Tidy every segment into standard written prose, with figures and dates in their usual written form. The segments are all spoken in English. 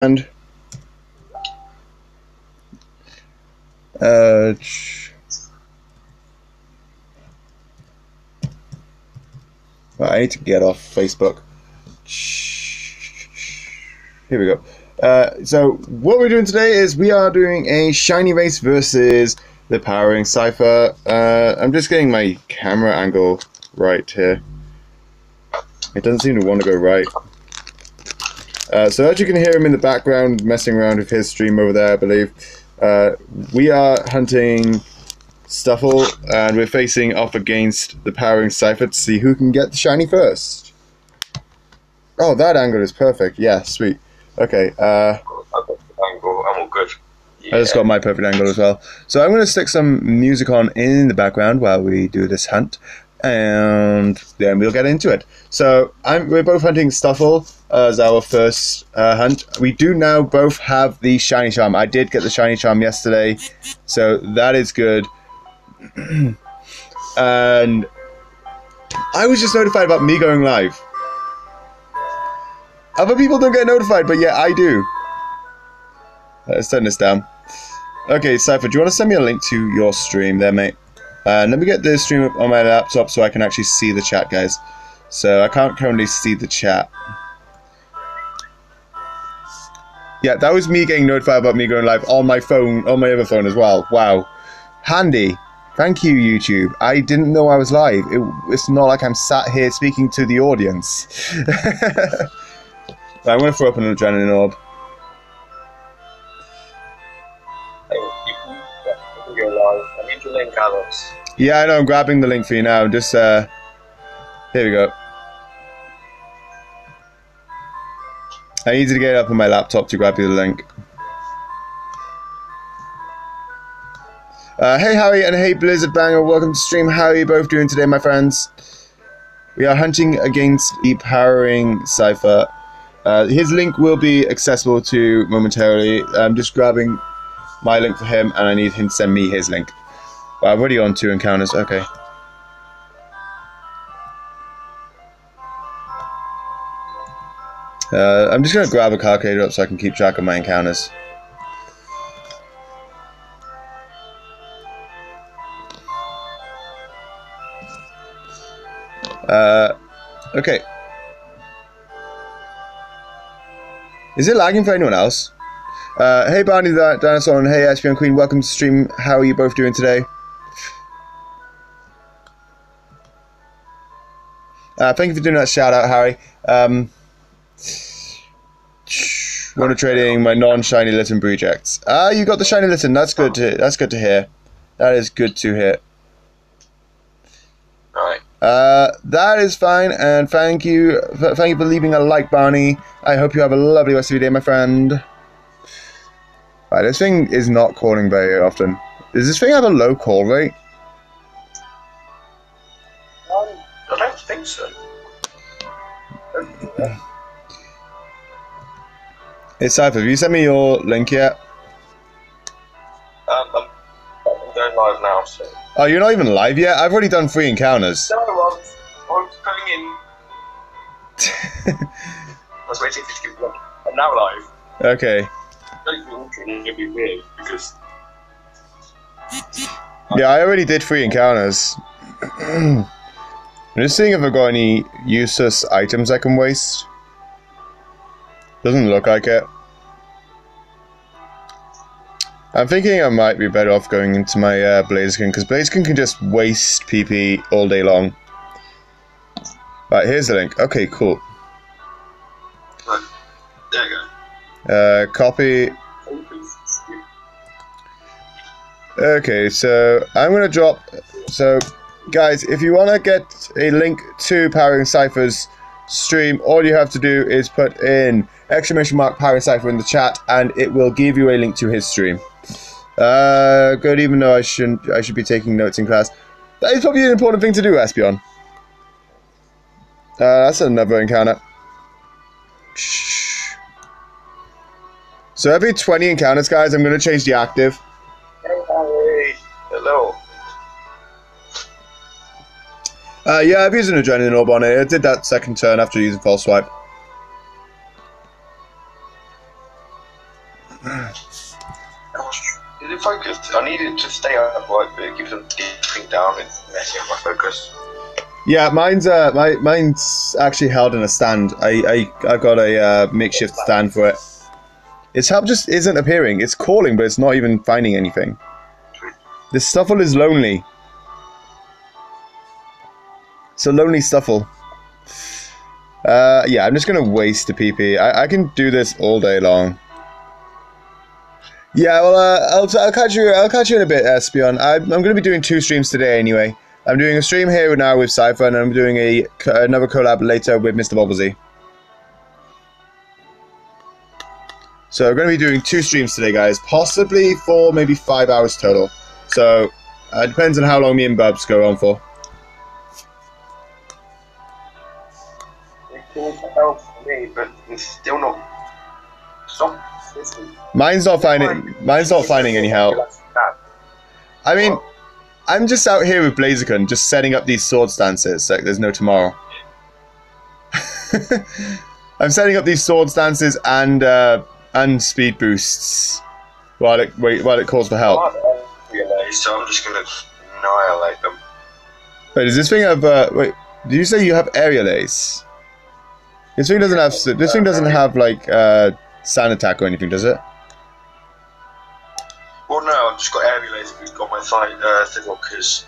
And well, I need to get off Facebook. Here we go. So what we're doing today is we are doing a shiny race versus the powering Scyther. I'm just getting my camera angle right here. It doesn't seem to want to go right. So as you can hear him in the background messing around with his stream over there, I believe. We are hunting Stuffle, and we're facing off against the powering Scyther to see who can get the shiny first. Oh, that angle is perfect. Yeah, sweet. Okay. I've got the angle. I'm all good. Yeah. I just got my perfect angle as well. So I'm going to stick some music on in the background while we do this hunt, and then we'll get into it. So we're both hunting Stuffle as our first hunt. We do now both have the shiny charm. I did get the shiny charm yesterday, so that is good. And I was just notified about me going live. Other people don't get notified, but yeah, I do. Let's turn this down. Okay, Scyther, do you want to send me a link to your stream there, mate? Let me get the stream up on my laptop so I can actually see the chat, guys. So I can't currently see the chat. Yeah, that was me getting notified about me going live on my phone, on my other phone as well. Wow. Handy. Thank you, YouTube. I didn't know I was live. It's not like I'm sat here speaking to the audience. I'm going to throw up an adrenaline orb. You can go live. I need the link, Alex. Yeah, I know. I'm grabbing the link for you now. Just, here we go. I needed to get it up on my laptop to grab you the link. Hey Harry and hey Blizzard Banger, welcome to stream. How are you both doing today, my friends? We are hunting against the powering Scyther. His link will be accessible to momentarily. I'm just grabbing my link for him, and I need him to send me his link. Well, I've already on 2 encounters. Okay. I'm just going to grab a calculator up so I can keep track of my encounters. Okay. Is it lagging for anyone else? Hey Barney the Dinosaur and hey SPN Queen, welcome to stream. How are you both doing today? Thank you for doing that shout out, Harry. Want to trading my non-shiny Litten rejects. You got the shiny Litten. That's good to hear. That is good to hear. Right. That is fine, and thank you for leaving a like, Barney. I hope you have a lovely rest of your day, my friend. Right, this thing is not calling very often. Does this thing have a low call rate? I don't think so. Hey Scyther, have you sent me your link yet? I'm going live now, so. Oh, you're not even live yet? I've already done 3 encounters. No, I'm going in. I was waiting for you to give me a link. I'm now live. Okay. I don't think it'd be weird because. Yeah, I already did 3 encounters. I'm just seeing if I've got any useless items I can waste. Doesn't look like it. I'm thinking I might be better off going into my Blaziken, because Blaziken can just waste PP all day long. Right, here's the link. Okay, cool. There you go. Copy. Okay, so I'm going to drop... So, guys, if you want to get a link to Powering Scyther's stream, all you have to do is put in !Powering Scyther in the chat, and it will give you a link to his stream. Good, even though I should be taking notes in class. That is probably an important thing to do, Espion. That's another encounter. So every 20 encounters, guys, I'm going to change the active. Hey, Harry. Hello. Yeah, I've used an adrenaline orb on it. I did that second turn after using false swipe. Is it focused? I need it to stay upright, but it keeps on dipping down and messing up my focus. Yeah, mine's actually held in a stand. I've got a makeshift stand for it. Its help just isn't appearing. It's calling, but it's not even finding anything. This Stuffle is lonely. It's a lonely Stuffle. Yeah, I'm just gonna waste the PP. I can do this all day long. Yeah, well, I'll catch you in a bit, Espion. I'm gonna be doing 2 streams today anyway. I'm doing a stream here now with Scyther, and I'm doing another collab later with Mr. Bobblesy. So we're going to be doing 2 streams today, guys. Possibly for maybe 5 hours total. So it depends on how long me and Bubs go on for. It helps me, but it's still not. Stop. Mine's not finding any help. I mean, I'm just out here with Blaziken, just setting up these sword stances like there's no tomorrow. I'm setting up these sword stances and speed boosts while it calls for help. So I'm just gonna annihilate them. Wait, does this thing have? Wait, did you say you have aerial ace? This thing doesn't have. This thing doesn't have like sand attack or anything, does it? Well, no, I've just got aerial ace. We've got my Thiglockers.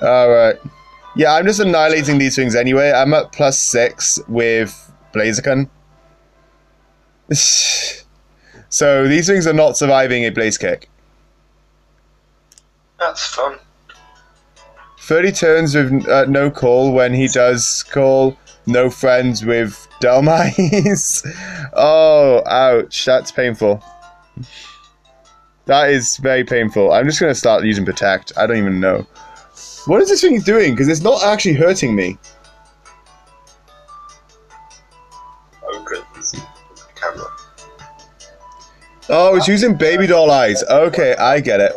Alright. Yeah, I'm just annihilating these things anyway. I'm at +6 with Blaziken. So these things are not surviving a Blaze Kick. That's fun. 30 turns with no call. When he does call, no friends with Delmise. Oh, ouch. That's painful. That is very painful. I'm just going to start using Protect. I don't even know. What is this thing doing? Because it's not actually hurting me. Oh, good. Camera. Oh, it's using baby doll eyes. Okay, I get it.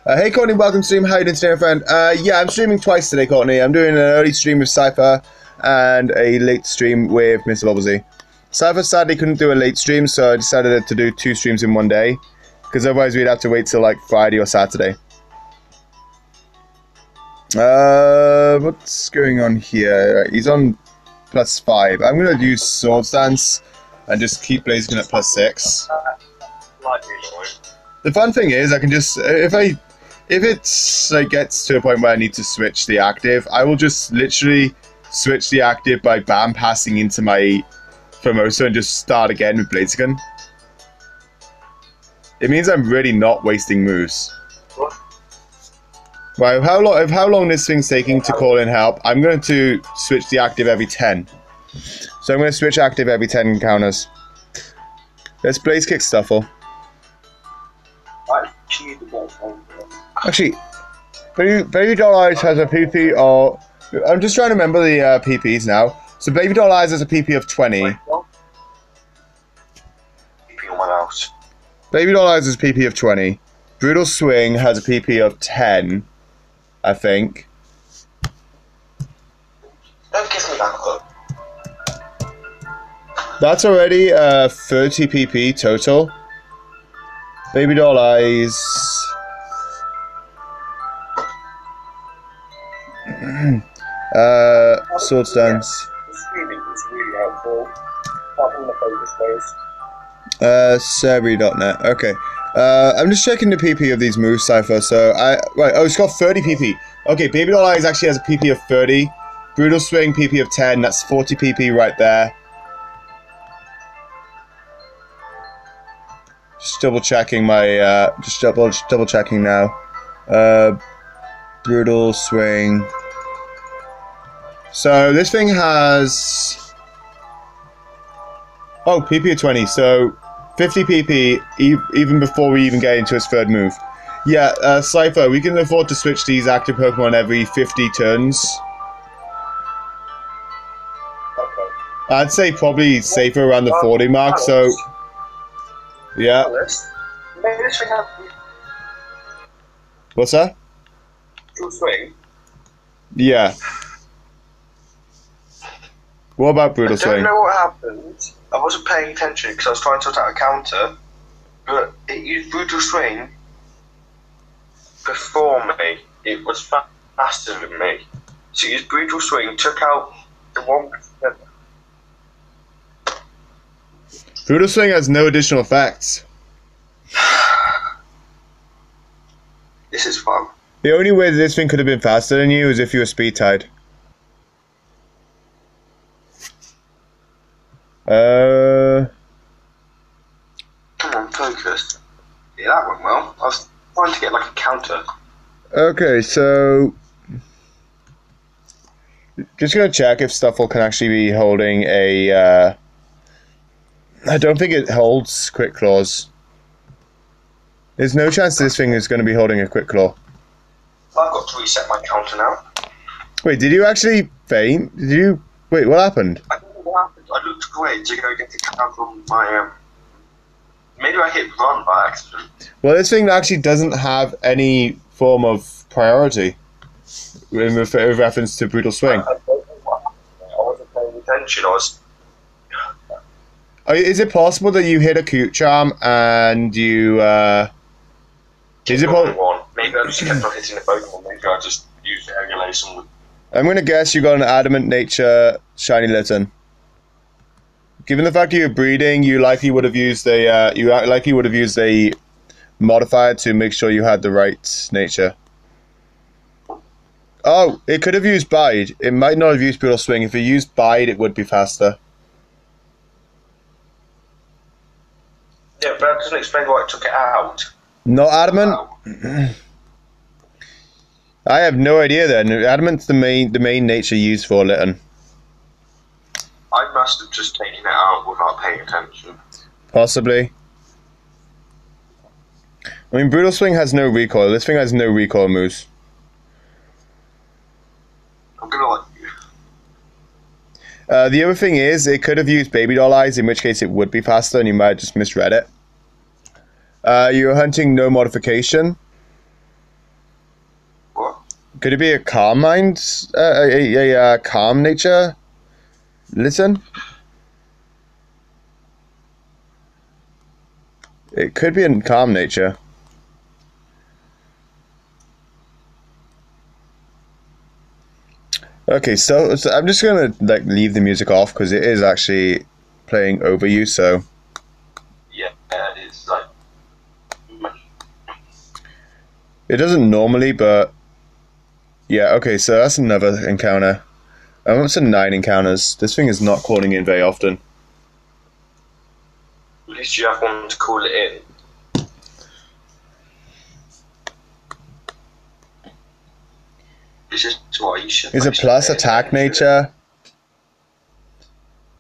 Hey, Courtney, welcome to stream. How you doing today, my friend? Yeah, I'm streaming twice today, Courtney. I'm doing an early stream with Scyther and a late stream with Mr. Bobblesy. Scyther sadly couldn't do a late stream, so I decided to do 2 streams in one day. Because otherwise we'd have to wait till like Friday or Saturday. What's going on here? He's on +5. I'm gonna use Sword Stance and just keep Blaziken at +6. The fun thing is, I can just if it's like gets to a point where I need to switch the active, I will just literally switch the active by bam passing into my Formosa and just start again with Blaziken. It means I'm really not wasting moves. What? Right, how long this thing's taking to call in help, I'm going to switch the active every 10. So I'm going to switch active every 10 encounters. Let's Blaze Kick Stuffle. Actually, Baby Doll Eyes has a PP of... I'm just trying to remember the PPs now. So Baby Doll Eyes has a PP of 20. PP on my mouse. Baby Doll Eyes has a PP of 20. Brutal Swing has a PP of 10, I think. Don't kiss me back, look. That's already 30 PP total. Baby Doll Eyes. Sword Stance. The streaming is really helpful. Apart from the focus phase. Serby.net. Okay. I'm just checking the PP of these moves, Scyther. So right. Oh, it's got 30 PP. Okay, Baby Doll Eyes actually has a PP of 30. Brutal Swing PP of 10. That's 40 PP right there. Just double checking my. Just double checking now. Brutal Swing. So this thing has. Oh, PP of 20. So 50 PP even before we even get into his third move. Yeah, Scyther, we can afford to switch these active Pokemon every 50 turns. Okay. I'd say probably safer around the 40 mark, so... Yeah. Maybe this thing has What's that? Brutal Swing. Yeah. What about Brutal I Swing? don't know what happened. I wasn't paying attention because I was trying to sort out a counter. But it used brutal swing before me. It was faster than me. So it used brutal swing, took out the 1%. Brutal swing has no additional effects. This is fun. The only way that this thing could have been faster than you is if you were speed tied. Come on, focus. Yeah, that went well. I was trying to get like a counter. Okay, so just gonna check if Stuffle can actually be holding a. I don't think it holds Quick Claws. There's no chance this thing is going to be holding a Quick Claw. I've got to reset my counter now. Wait, did you actually faint? Did you? Wait, what happened? I don't know what happened. I looked away to go get the counter on my. Maybe I hit run by accident. Well, this thing actually doesn't have any form of priority in reference to Brutal Swing. I don't know what happened. I wasn't paying attention. I was. Is it possible that you hit a Cute Charm and you? Is it possible? Maybe I just kept on hitting the Pokemon. Maybe I just used the regulation. I'm gonna guess you got an Adamant Nature Shiny Litten. Given the fact that you're breeding, you likely would have used a modifier to make sure you had the right nature. Oh, it could have used Bide. It might not have used Brutal Swing. If it used Bide, it would be faster. Yeah, but that doesn't explain why it took it out. Not Adamant? I have no idea then. Adamant's the main nature used for Litten. I must have just taken it out without paying attention. Possibly. I mean, Brutal Swing has no recoil. This thing has no recoil moves. I'm gonna like you. The other thing is, it could have used Baby Doll Eyes, in which case it would be faster, and you might have just misread it. You're hunting no modification. What? Could it be a calm mind? A calm nature? Listen. It could be a calm nature. Okay, so I'm just gonna like leave the music off because it is actually playing over you. So Yeah, it's like. it doesn't normally, but yeah. Okay, so that's another encounter. I want some 9 encounters. This thing is not calling in very often. At least you have one to call it in. It's just why you should. Is a plus attack nature?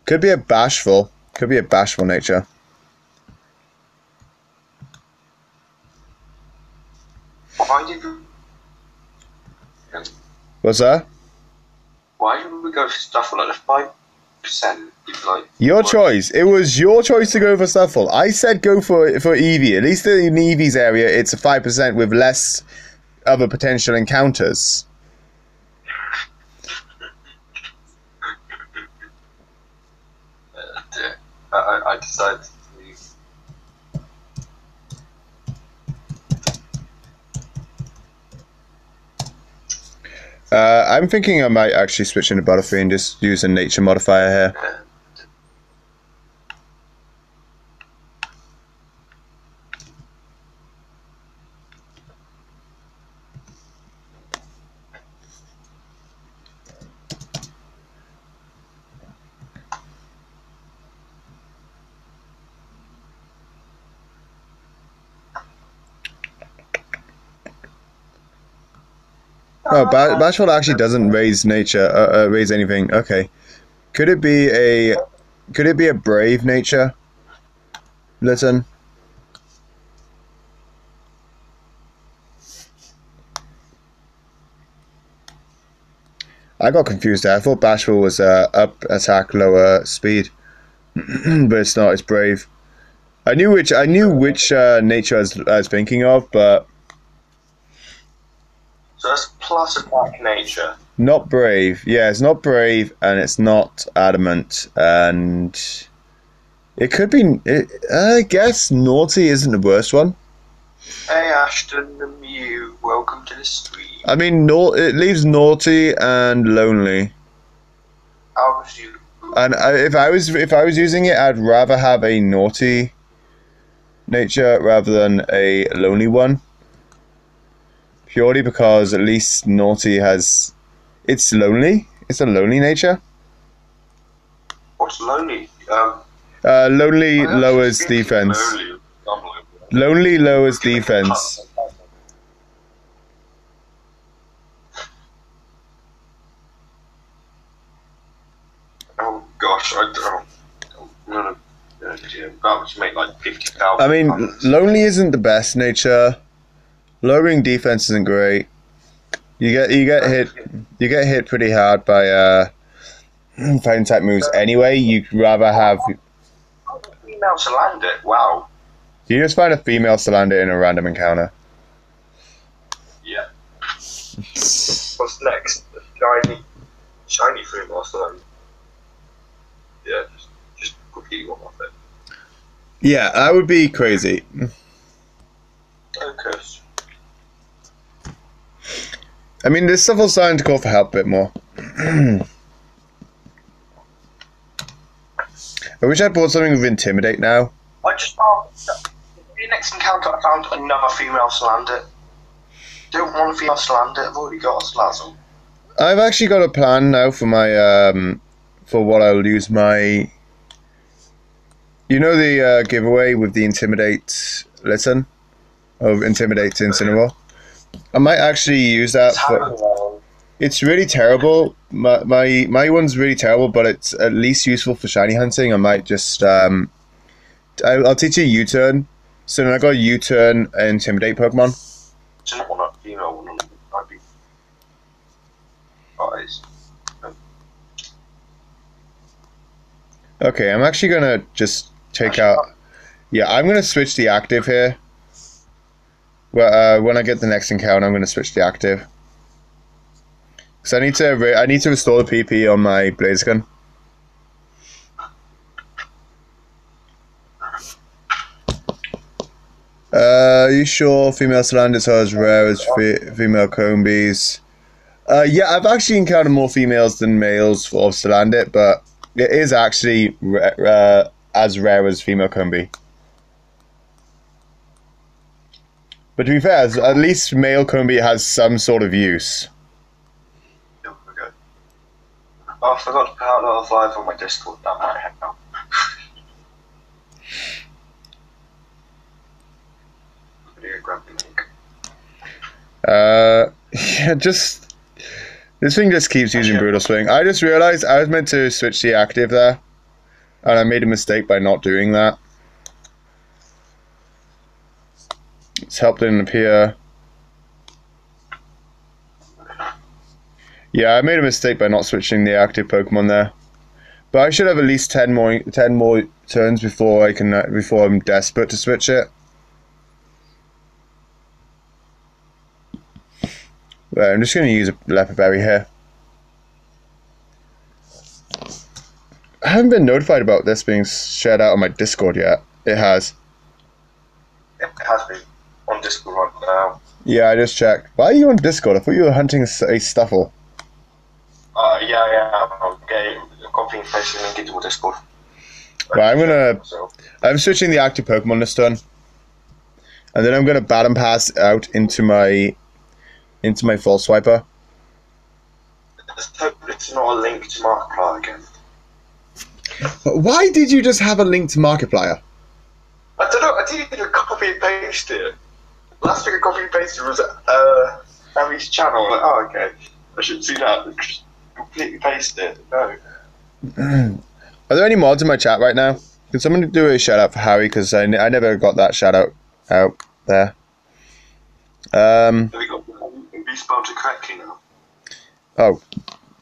Could be a bashful. Could be a bashful nature. Why did we? What's that? Why did we go for stuff like 5%? Like Your choice. It was your choice to go for Stuffle. I said go for Eevee. At least in Eevee's area, it's a 5% with less other potential encounters. I decided to leave. I'm thinking I might actually switch into Butterfree and just use a nature modifier here. Oh, Bashful actually doesn't raise nature, raise anything. Okay, could it be a brave nature? Listen. I got confused there. I thought Bashful was up attack, lower speed, but it's not. It's brave. I knew which nature I was thinking of, but. So that's plus attack nature. Not brave. Yeah, it's not brave, and it's not adamant. And It could be. I guess naughty isn't the worst one. Hey Ashton the Mew, welcome to the stream. I mean, it leaves naughty and lonely. How was you? And if I was using it, I'd rather have a naughty nature rather than a lonely one. Purely because at least naughty has, it's lonely. It's a lonely nature. What's lonely? Lonely lowers defense. Lonely lowers defense. Oh gosh, I don't. I'm about to make like 50,000. I mean, lonely isn't the best nature. Lowering defense isn't great. You get hit pretty hard by fighting type moves anyway. You'd rather have. Female to land it. Wow. You just find a female Salander in a random encounter. Yeah. What's next? Shiny female Salander. Yeah, just quickly one off it. Yeah, that would be crazy. Okay. I mean, this stuff was starting to call for help a bit more. I wish I bought something with Intimidate now. I just found the next encounter I found another female Salander. Don't want a female Salander, I've already got a Slazzle. I've actually got a plan now for my for what I'll use my. You know the giveaway with the Intimidate listen of Intimidate Incineroar? I might actually use that for. It's really terrible. My one's really terrible, but it's at least useful for shiny hunting. I might just I'll teach you U-turn. So then I got a U-turn Intimidate Pokemon. It's not one a female one. Might be. Guys. Okay, I'm actually gonna just take out. Yeah, I'm gonna switch the active here. Well, when I get the next encounter, I'm gonna switch the active. Cause I need to restore the PP on my Blaziken. Are you sure female Salanders are as rare as female Combees? Yeah, I've actually encountered more females than males for Salandit, but it is actually as rare as female Combi. But to be fair, at least male Combi has some sort of use. Oh, I forgot to put out another live on my Discord. That might help. Grab the link. Yeah, just this thing just keeps using Brutal Swing. I just realized I was meant to switch the active there, and I made a mistake by not doing that. It's helped it appear. Yeah, I made a mistake by not switching the active Pokemon there. But I should have at least 10 more turns before before I'm desperate to switch it. Right, I'm just going to use a Leopard Berry here. I haven't been notified about this being shared out on my Discord yet. It has. It has been on Discord right now. Yeah, I just checked. Why are you on Discord? I thought you were hunting a Stuffle. Yeah. I'm copying and pasting link into Discord. Right, I'm switching the active Pokemon this turn. And then I'm gonna Baton Pass out into my False Swiper. Let's hope it's not a link to Markiplier again. Why did you just have a link to Markiplier? I don't know, I didn't copy and paste it. Last thing I copy and pasted was Harry's channel. I'm like, oh okay. I should see that. Just completely paste it. No. Are there any mods in my chat right now? Can someone do a shout out for Harry? Because I never got that shout out there. Have you got be spelled it correctly now? Oh,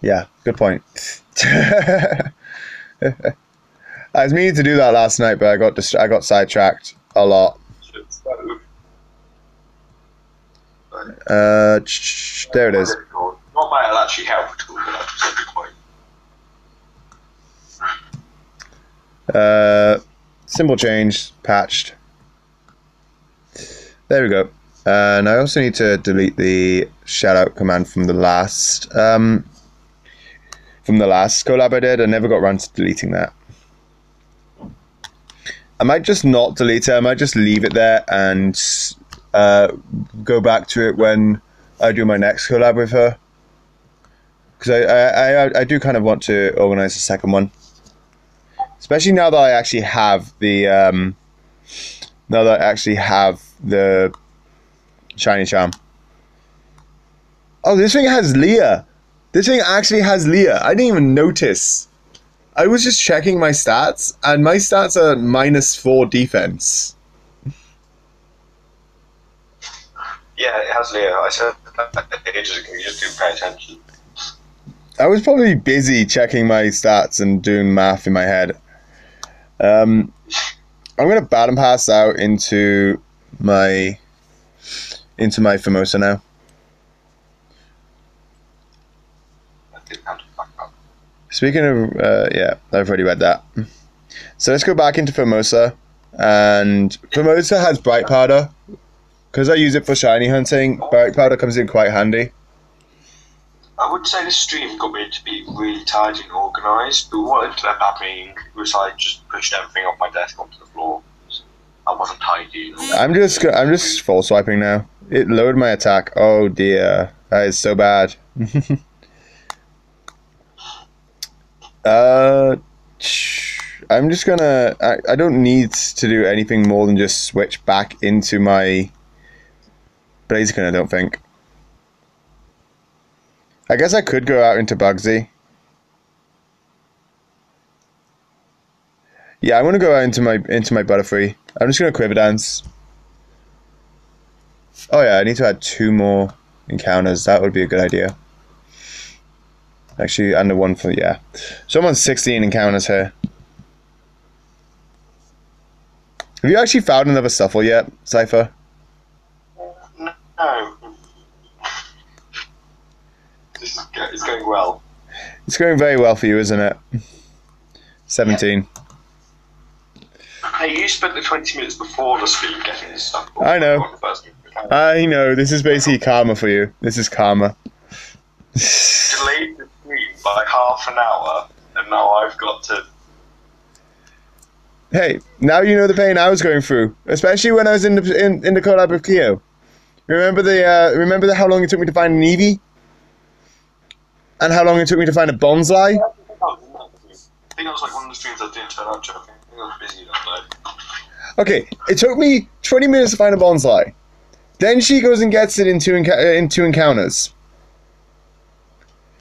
yeah. Good point. I was meaning to do that last night, but I got sidetracked a lot. There it is. Not might actually help at all, but that's a good point. Symbol change, patched. There we go. And I also need to delete the shoutout command from the last collab I did. I never got around to deleting that. I might just not delete it. I might just leave it there and go back to it when I do my next collab with her. Because I do kind of want to organize a second one. Especially now that I actually have the shiny charm. Oh, this thing has Leah. This thing actually has Leah. I didn't even notice. I was just checking my stats, and my stats are -4 defense. Yeah, it has Leah. I said that ages ago. You just didn't pay attention. I was probably busy checking my stats and doing math in my head. I'm gonna battle pass out into my Formosa now. Speaking of, yeah, I've already read that. So let's go back into Formosa, and Formosa has bright powder. Because I use it for shiny hunting, bright powder comes in quite handy. I would say this stream got me to be really tidy and organised, but what ended up happening was I just pushed everything off my desk onto the floor. I wasn't tidy. I'm just full swiping now. It lowered my attack. Oh dear, that is so bad. I'm just gonna. I don't need to do anything more than just switch back into my Blaziken, I don't think. I guess I could go out into Bugsy. Yeah, I'm gonna go out into my Butterfree. I'm just gonna Quiver Dance. Oh yeah, I need to add 2 more encounters. That would be a good idea. Actually, under 1 for, yeah. So I'm on 16 encounters here. Have you actually found another Stuffle yet, Scyther? No. It's going well. It's going very well for you, isn't it? 17. Hey, you spent the 20 minutes before the stream getting this stuff. I know. I know. This is basically karma for you. This is karma. Delayed the stream by half an hour, and now I've got to... Hey, now you know the pain I was going through, especially when I was in the collab with Keo. Remember how long it took me to find an Eevee? And how long it took me to find a Bonsly? I think that was like one of the streams I didn't turn up to. I think I was busy that day. Okay, it took me 20 minutes to find a Bonsly. Then she goes and gets it in two encounters.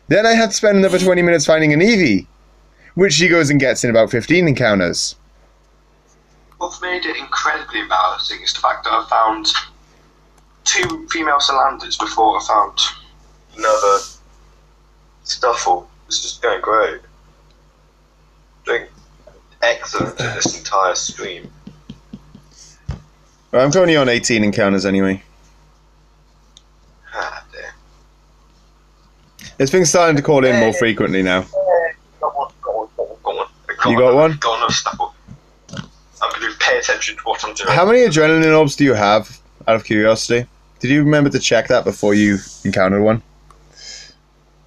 Then I had to spend another 20 minutes finding an Eevee, which she goes and gets in about 15 encounters. What's made it incredibly embarrassing is the fact that I found 2 female Salanders before I found another Stuffle. It's just going great. Doing excellent in this entire stream. I'm currently on 18 encounters anyway. Ah, dear. It's been starting to call in more frequently now. Go on. You got one? Got another Stuffle. I'm going to pay attention to what I'm doing. How many adrenaline orbs do you have, out of curiosity? Did you remember to check that before you encountered one?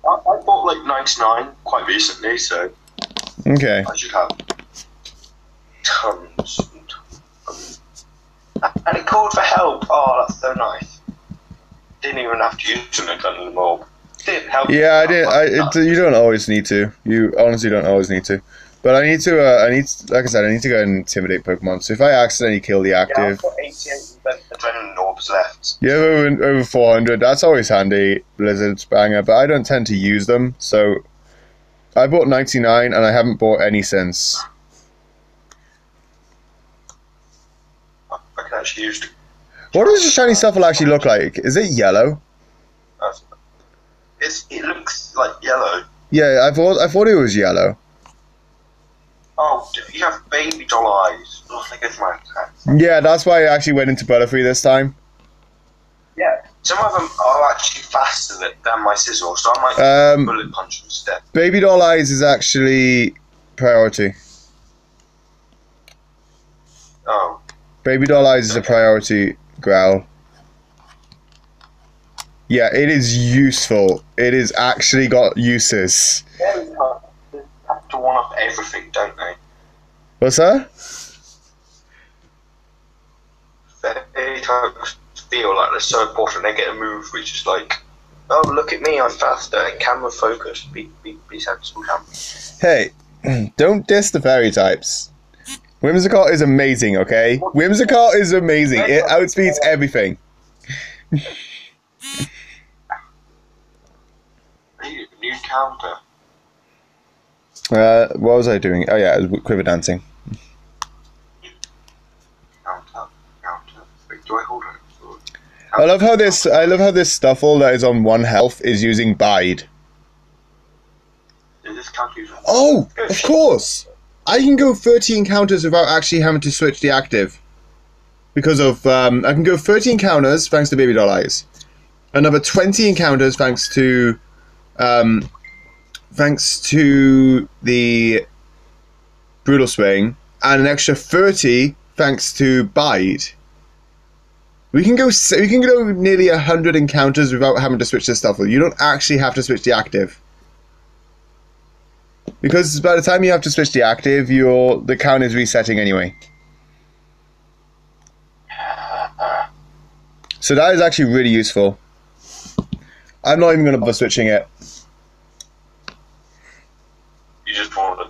I bought like 99 quite recently, so Okay. I should have tons and tons. And it called for help. Oh, that's so nice. Didn't even have to use an adrenaline orb. Didn't help. Yeah, I did. You don't always need to. You honestly don't always need to. But I need to. Like I said, I need to go and intimidate Pokemon. So if I accidentally kill the active, yeah, I've got 88 adrenaline orbs left. you have over 400. That's always handy, Blizzard's banger. But I don't tend to use them. So I bought 99, and I haven't bought any since. I can actually use. What does the shiny Stuffle actually look like? Is it yellow? It looks like yellow. Yeah, I thought it was yellow. Oh, you have baby doll eyes. Oh, they go for my attacks. Yeah, that's why I actually went into Butterfree this time. Yeah, some of them are actually faster than my Sizzle, so I might bullet punch instead. Baby doll eyes is actually priority. Baby doll eyes is a priority, Growl. Yeah, it is useful. It is actually got uses. They have to one up everything, don't they? What's that? They feel like they're so important. They get a move which is like, oh, look at me, I'm faster, and camera focus. Be sensible, camera. Hey, don't diss the fairy types. Whimsicott is amazing, okay? Whimsicott is amazing. It outspeeds everything. New counter. What was I doing? Oh yeah, it was quiver dancing. Counter. Wait, do I hold it? I love how this Stuffle that is on 1 health is using Bide. Is this counter? Oh, of course! I can go 30 encounters without actually having to switch the active. Because of, I can go 30 encounters thanks to Baby Doll Eyes. Another 20 encounters thanks to the Brutal Swing. And an extra 30 thanks to Bide. We can go nearly 100 encounters without having to switch the Stuffle. You don't actually have to switch the active. Because by the time you have to switch the active, the count is resetting anyway. So that is actually really useful. I'm not even going to bother switching it. You just want to...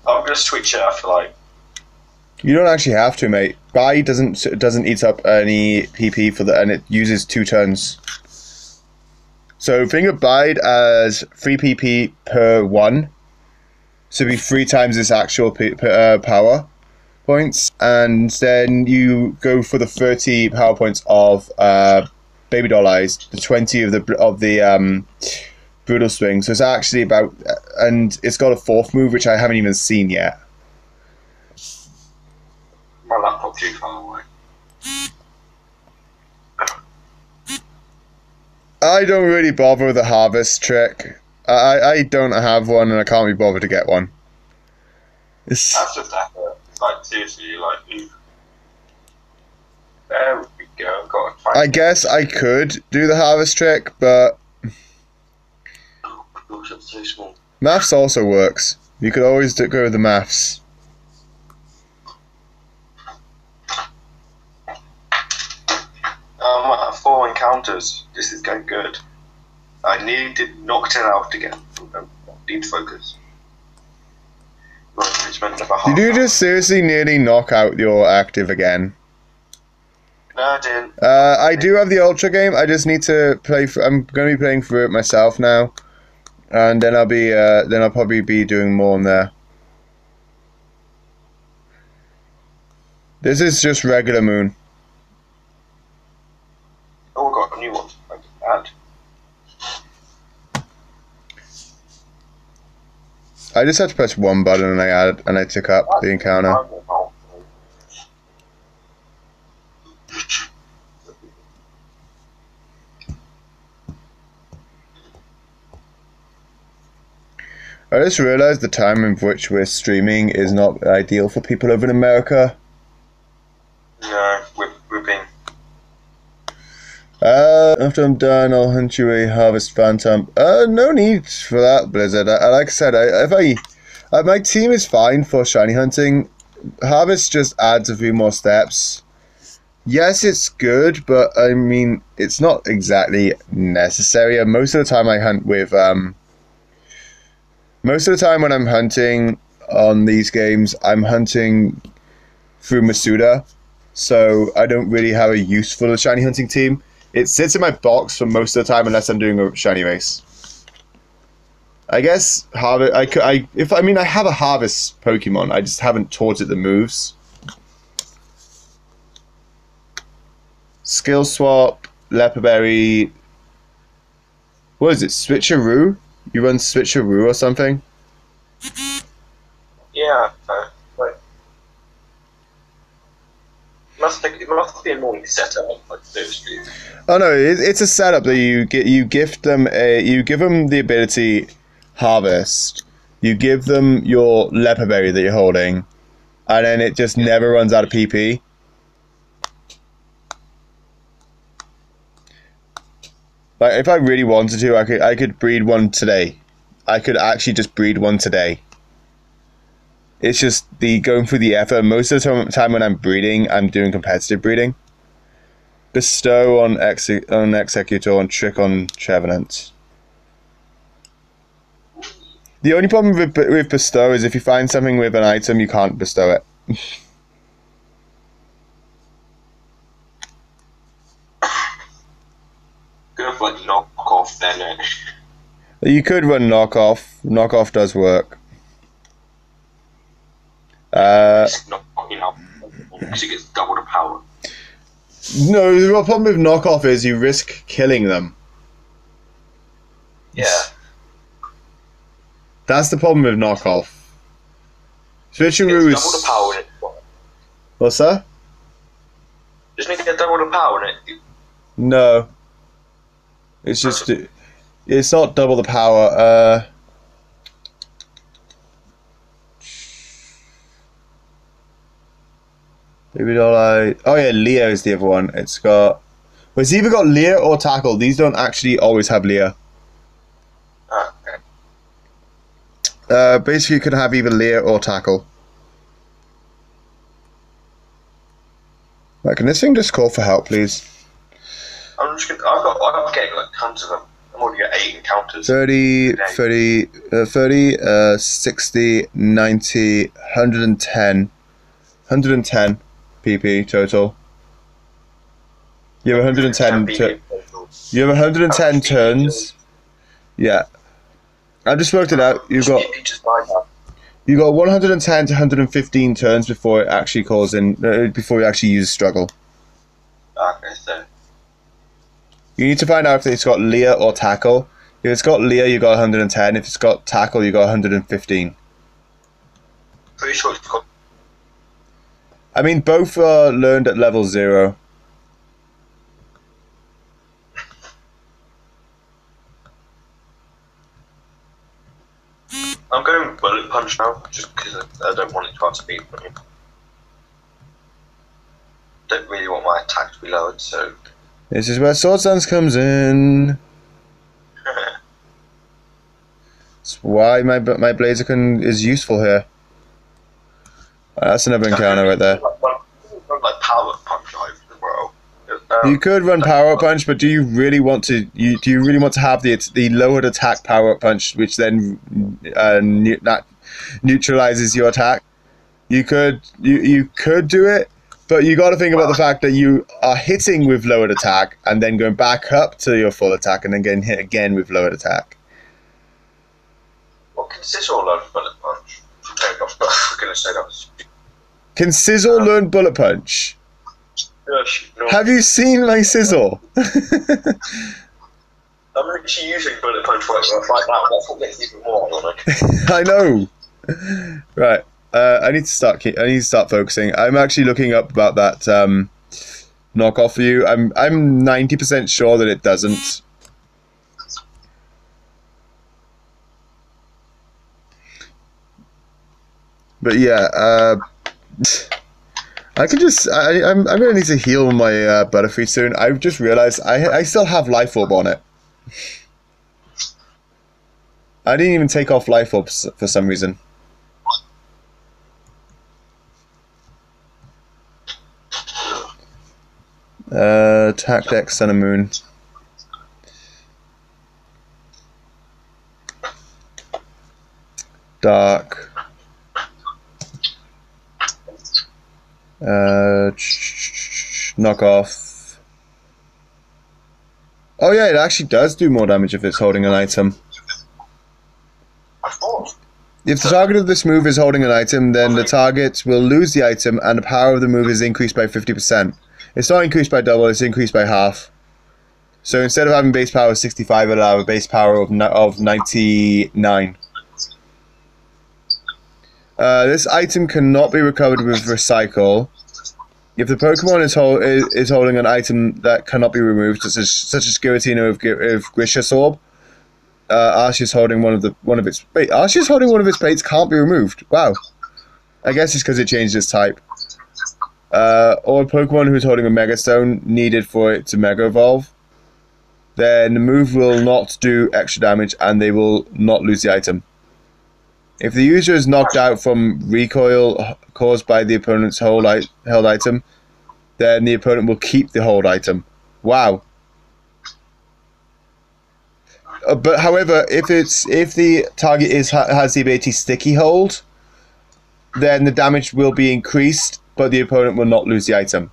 I'm going to switch it after like... You don't actually have to, mate. Bide doesn't eat up any PP and it uses 2 turns. So think of Bide as 3 PP per 1. So it'd be 3 times its actual power points, and then you go for the 30 power points of Baby Doll Eyes, the 20 of the Brutal Swing. So it's actually about, and it's got a 4th move which I haven't even seen yet. My laptop's too far away. I don't really bother with the harvest trick. I don't have one, and I can't be bothered to get one. That's just effort. It's like, seriously, like, there we go. Got to I guess I could do the harvest trick, but oh gosh, that's so small. maths also works. You could always go with the maths. I have 4 encounters. This is going good. I nearly did knock 10 out again. Need focus. Did you just seriously nearly knock out your active again? No, I didn't. I do have the Ultra game. I just need to play. I'm going to be playing through it myself now, and then I'll probably be doing more on there. This is just regular Moon. Oh, I got a new one. I can add. I just had to press 1 button and I took up the encounter. I just realized the time in which we're streaming is not ideal for people over in America. No, we've been. After I'm done, I'll hunt you a Harvest Phantom. No need for that, Blizzard. Like I said, my team is fine for shiny hunting. Harvest just adds a few more steps. Yes, it's good, but I mean, it's not exactly necessary. And most of the time I hunt with, most of the time when I'm hunting on these games, I'm hunting through Masuda. So I don't really have a use for the shiny hunting team. It sits in my box for most of the time unless I'm doing a shiny race. I guess harvest. I have a harvest Pokemon. I just haven't taught it the moves. Skill swap, Leperberry. What is it? Switcheroo? You run Switcheroo or something? Yeah. Wait. It must be a morning setup, like seriously. Oh no, it's a setup that you give them the ability harvest. You give them your Leperberry that you're holding, and then it just never runs out of PP. Like, if I really wanted to, I could breed one today. I could actually just breed one today. It's just the going through the effort. Most of the time when I'm breeding, I'm doing competitive breeding. Bestow on Executor and Trick on Trevenant. The only problem with Bestow is if you find something with an item, you can't bestow it. Go for like knockoff then. You could run knockoff. Knockoff does work. It's not, because it gets double the power. No, the problem with knockoff is you risk killing them. Yeah. That's the problem with knockoff. Switcheroo is... double the power in it. What's that? Doesn't it get double the power in it? No. It's just... It's not double the power. Maybe not like... Oh yeah, Leah is the other one. It's got... Well, it's either got Leah or Tackle. These don't actually always have Leah. Okay. Basically, you can have either Leah or Tackle. Right, can this thing just call for help, please? I'm just gonna... I'm getting like tons of them. I'm already at 8 encounters. 30, 60, 90, 110. 110 PP total. You have 110 you have 110 turns. Yeah. I just worked it out. You got 110 to 115 turns before it actually calls in before you actually use struggle. Okay, so You need to find out if it's got Leah or Tackle. If it's got Leah, you got 110. If it's got Tackle, you got 115. pretty sure it's got... I mean, both are learned at level 0. I'm going bullet punch now, just because I don't want it to outspeed me. Don't really want my attack to be lowered, so... This is where Sword Dance comes in. That's why my Blaziken is useful here. That's another encounter right there. Like power punch over as well. You could run power up punch, but do you really want to? Do you really want to have the lowered attack power up punch, which then neutralizes your attack? You could do it, but you got to think about the fact that you are hitting with lowered attack and then going back up to your full attack and then getting hit again with lowered attack. Well, can Sizzle learn bullet punch? I'm going to say that was... Can Sizzle learn bullet punch? No. Have you seen my Sizzle? I'm actually using bullet punch right now. That's what makes it even more ironic. I know. Right. I need to start focusing. I'm actually looking up about that knockoff for you. I'm 90% sure that it doesn't. But yeah, I can just... I'm going to need to heal my Butterfree soon. I've just realized I still have Life Orb on it. I didn't even take off Life Orbs for some reason. Attack Dex, Sun and Moon. Dark. Knock off. Oh yeah, it actually does do more damage if it's holding an item. If the target of this move is holding an item, then the target will lose the item and the power of the move is increased by 50%. It's not increased by double, it's increased by half. So instead of having base power of 65, it'll have a base power of 99. This item cannot be recovered with Recycle. If the Pokemon is holding an item that cannot be removed, such as Giratina with Grisha's Orb, Arceus holding one of its baits can't be removed. Wow. I guess it's because it changed its type. Or a Pokemon who's holding a Mega Stone needed for it to Mega Evolve. then the move will not do extra damage and they will not lose the item. If the user is knocked out from recoil caused by the opponent's held item, then the opponent will keep the hold item. Wow. But however, if the target has the ability sticky hold, then the damage will be increased, but the opponent will not lose the item.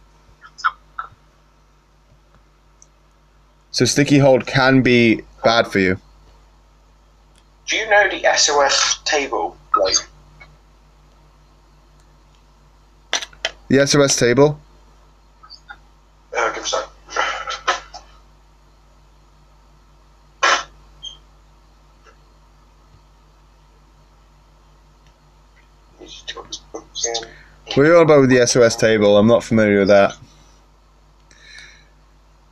So sticky hold can be bad for you. Do you know the SOS table? Like the SOS table? Give us a What are you on about with the SOS table? I'm not familiar with that.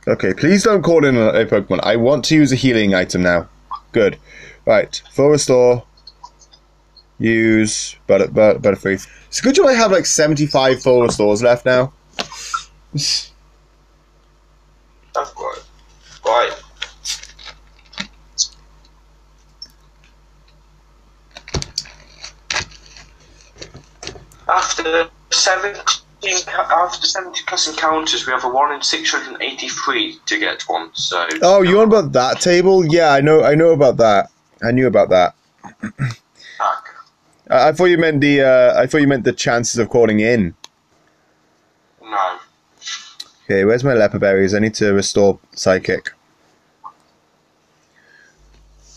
Okay, please don't call in a Pokemon. I want to use a healing item now. Good. Right, full restore. Use Butterfree. It's good I have like 75 full restores left now. That's right. After 70 plus encounters, we have a 1 in 683 to get one. So. Oh, you on about that table? Yeah, I know about that. I knew about that. I thought you meant the chances of calling in. No. Okay, where's my leper berries? I need to restore psychic.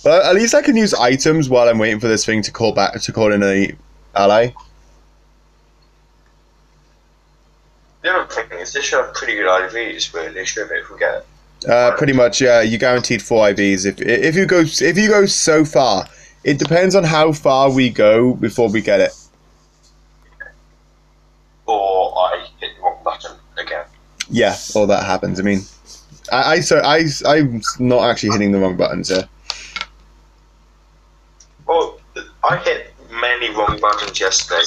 But at least I can use items while I'm waiting for this thing to call in a ally. The other thing is, this should have pretty good IVs, really, shouldn't it, if we get it? Pretty much, yeah. You guaranteed 4 IVs if you go so far. It depends on how far we go before we get it. Or I hit the wrong button again. Yeah, or that happens. I mean, I'm not actually hitting the wrong buttons here. Well, I hit many wrong buttons yesterday,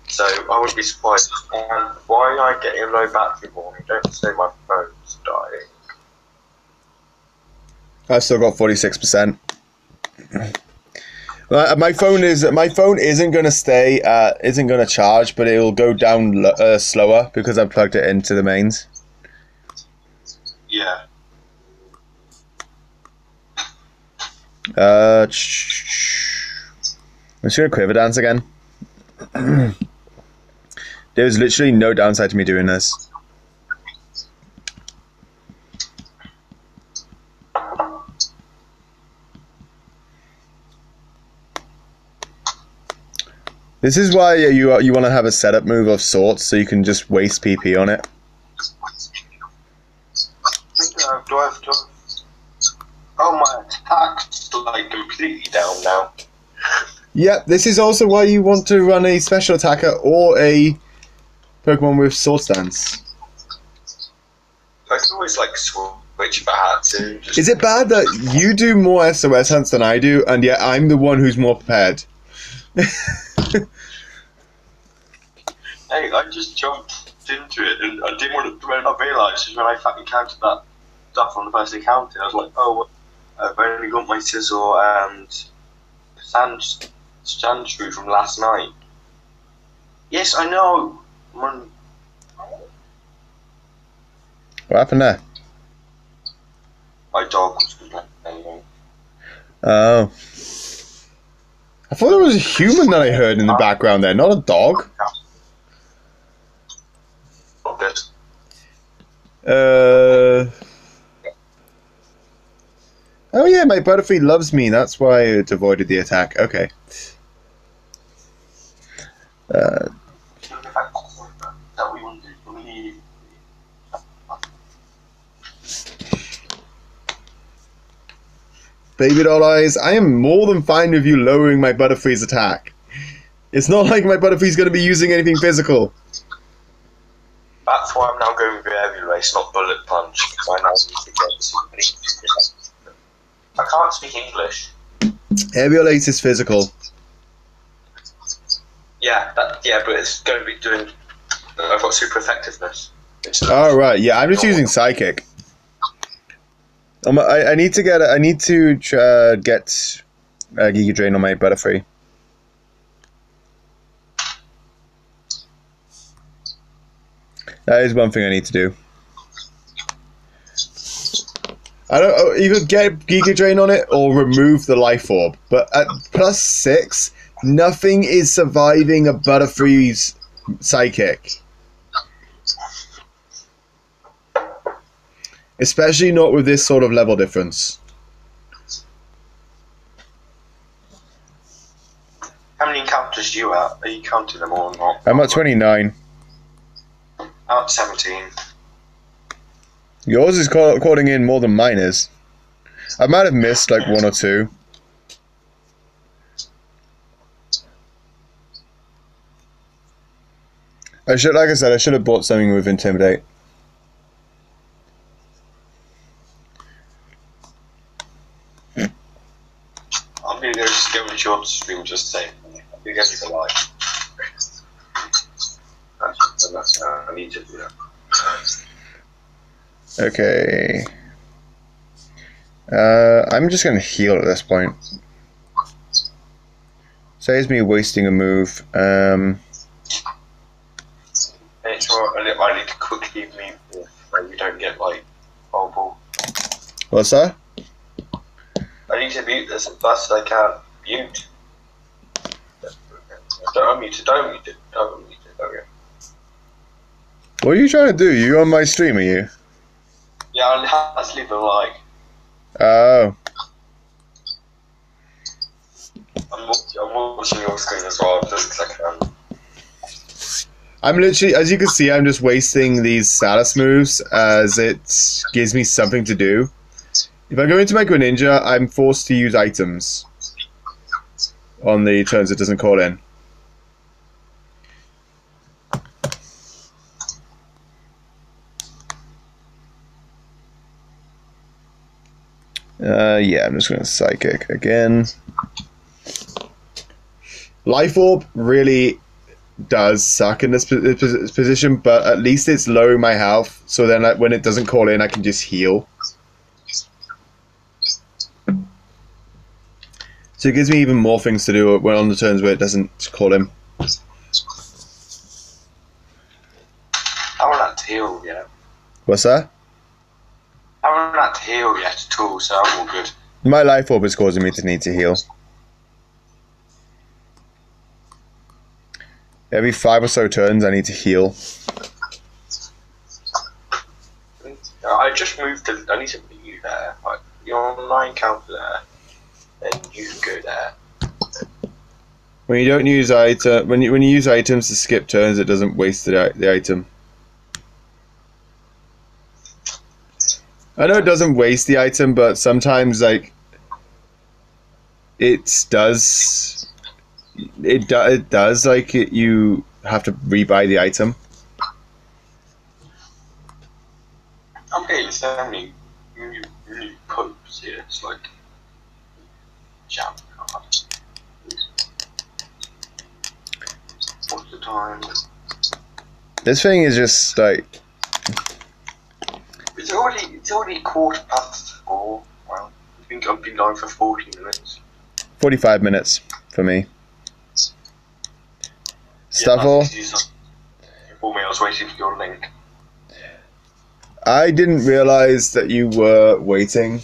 so I wouldn't be surprised. And why am I getting a low battery warning? Don't say my phone's dying. I've still got 46%. My phone isn't gonna isn't gonna charge, but it'll go down slower because I plugged it into the mains. Yeah. I'm just gonna quiver dance again. There's literally no downside to me doing this. This is why you want to have a setup move of sorts, so you can just waste PP on it. Oh, my attack's like completely down now. Yep, this is also why you want to run a special attacker or a Pokemon with sword stance. I can always like switch if I had to. Is it bad that you do more SOS hunts than I do, and yet I'm the one who's more prepared? Hey, I just jumped into it, and I didn't want to. When I realised is when I fucking counted that stuff on the first encounter, I was like, oh, I've only got my Sizzle and Sandshrew from last night. Yes, I know. What happened there? My dog was complaining. Oh. I thought there was a human that I heard in the background there, not a dog. Oh yeah, my Butterfree loves me, that's why it avoided the attack. Okay. Baby doll eyes, I am more than fine with you lowering my Butterfree's attack. It's not like my Butterfree's going to be using anything physical. That's why I'm now going with Aerial Race, not Bullet Punch. I can't speak English. Aerial Ace is physical. Yeah, but it's going to be doing. I've got super effectiveness. Oh right, yeah, I'm just using Psychic. I need to get get Giga Drain on my Butterfree. That is one thing I need to do. I don't either get Giga Drain on it or remove the Life Orb. But at +6, nothing is surviving a Butterfree's Psychic. Especially not with this sort of level difference. How many encounters are you at? Are you counting them all or not? I'm at 29. I'm at 17. Yours is calling in more than mine is. I might have missed like 1 or 2. Like I said, I should have bought something with Intimidate. I'm gonna go skip with your stream just to say, you guys are alive. That's I need to do that. Okay. I'm just going to heal at this point. Saves me wasting a move. Make sure I need to quickly move where we don't get like horrible. What's that? I need to mute this as fast as I can. Mute. Don't unmute it, don't unmute it, don't unmute it, okay. What are you trying to do? You on my stream, are you? Yeah, I have to leave a like. Oh. I'm watching your screen as well, just because I can. I'm literally, as you can see, I'm just wasting these status moves as it gives me something to do. If I go into my Greninja, I'm forced to use items on the turns it doesn't call in. Yeah, I'm just going to Psychic again. Life Orb really does suck in this position, but at least it's lowering my health, so then when it doesn't call in, I can just heal. So it gives me even more things to do when on the turns where it doesn't call in. I want that to heal, yeah. What's that? I haven't had to heal yet at all, so I'm all good. My Life Orb is causing me to need to heal. Every 5 or so turns, I need to heal. I just moved to. I need to put you there. Like, you're on 9 counter there, then you can go there. When you don't use when you use items to skip turns, it doesn't waste the item. I know it doesn't waste the item, but sometimes like it does like you have to rebuy the item. Okay, there's so many new popes here. It's like jam card. What's the time? This thing is just like It's already 4:15. Well, I think I've been going for 40 minutes. 45 minutes for me. Stuffle. For me, I was waiting for your link. I didn't realize that you were waiting.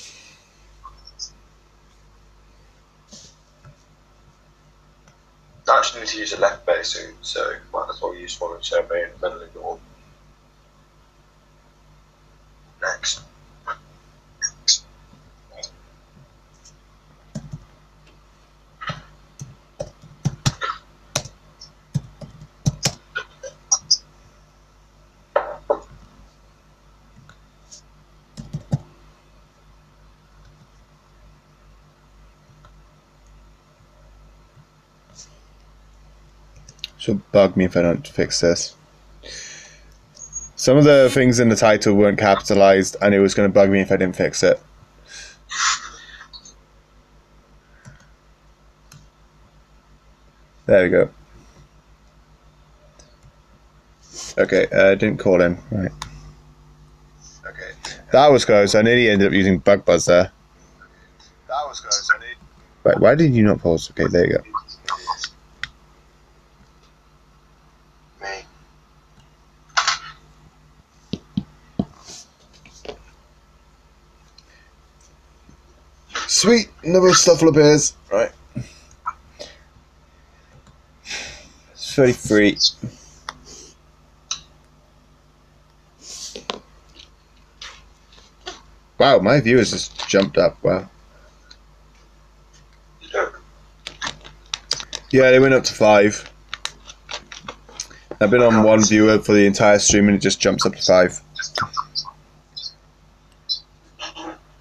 I actually need to use a left base soon, so might as well use one and survey in the middle of your next. She'll bug me if I don't fix this. Some of the things in the title weren't capitalized, and it was going to bug me if I didn't fix it. There we go. Okay, didn't call in. Right. Okay. That was close. I nearly ended up using bug buzz there. That was close. Wait, why did you not pause? Okay, there you go. Me. Sweet, another stuffle appears. Right. It's 33. Wow, my viewers just jumped up. Wow. Yeah, they went up to 5. I've been on 1 viewer for the entire stream and it just jumps up to 5.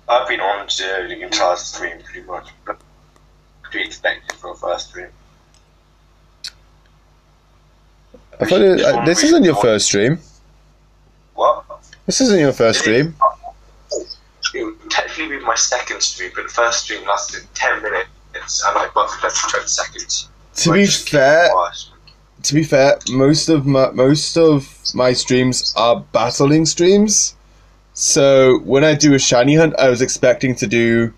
I've been on 0 the entire stream pretty much, but pretty expected for a first stream. I thought this isn't your first stream. What? This isn't your first stream. It would technically be my second stream, but the first stream lasted 10 minutes and I buffed less than 20 seconds. To be fair, most of my streams are battling streams. So when I do a shiny hunt, I was expecting to do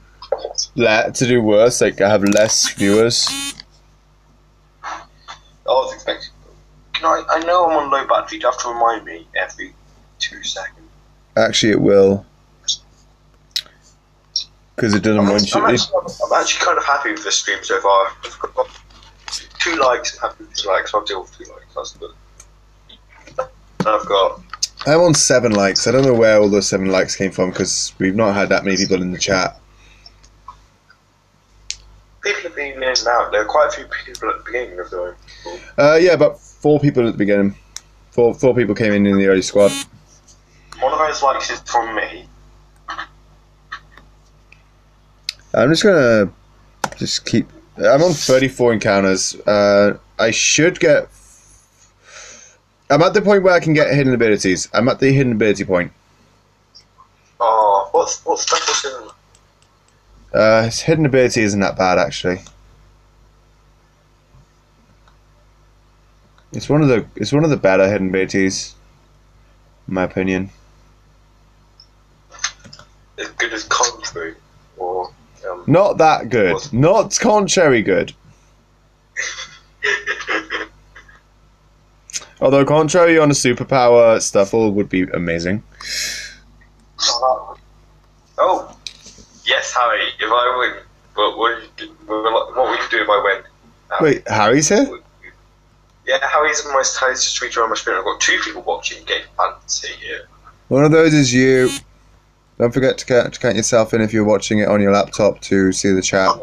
worse. Like I have less viewers. I was expecting. I know I'm on low battery. You have to remind me every 2 seconds. Actually, it will. Because it doesn't want you. I'm actually kind of happy with this stream so far. I've got 2 likes. I'm happy with 2 likes. I'll deal with 2 likes. That's good. I'm on 7 likes. I don't know where all those 7 likes came from because we've not had that many people in the chat. People have been in and out. There are quite a few people at the beginning of the room. Yeah, about 4 people at the beginning. Four people came in the early squad. One of those likes is from me. I'm just gonna keep. I'm on 34 encounters. I should get. I'm at the point where I can get hidden abilities. I'm at the hidden ability point. Oh, what stuff was in? His hidden ability isn't that bad actually. It's one of the better hidden abilities, in my opinion. As good as Contrary, or not that good. Not contrary good. Although contrary on a superpower Stuffle would be amazing. Oh, yes, Harry. If I win, what would you do if I win? Wait, Harry's here? Yeah, Harry's in my just tweet around my screen. I've got 2 people watching Game Fantasy here. One of those is you. Don't forget to count yourself in if you're watching it on your laptop to see the chat. I'm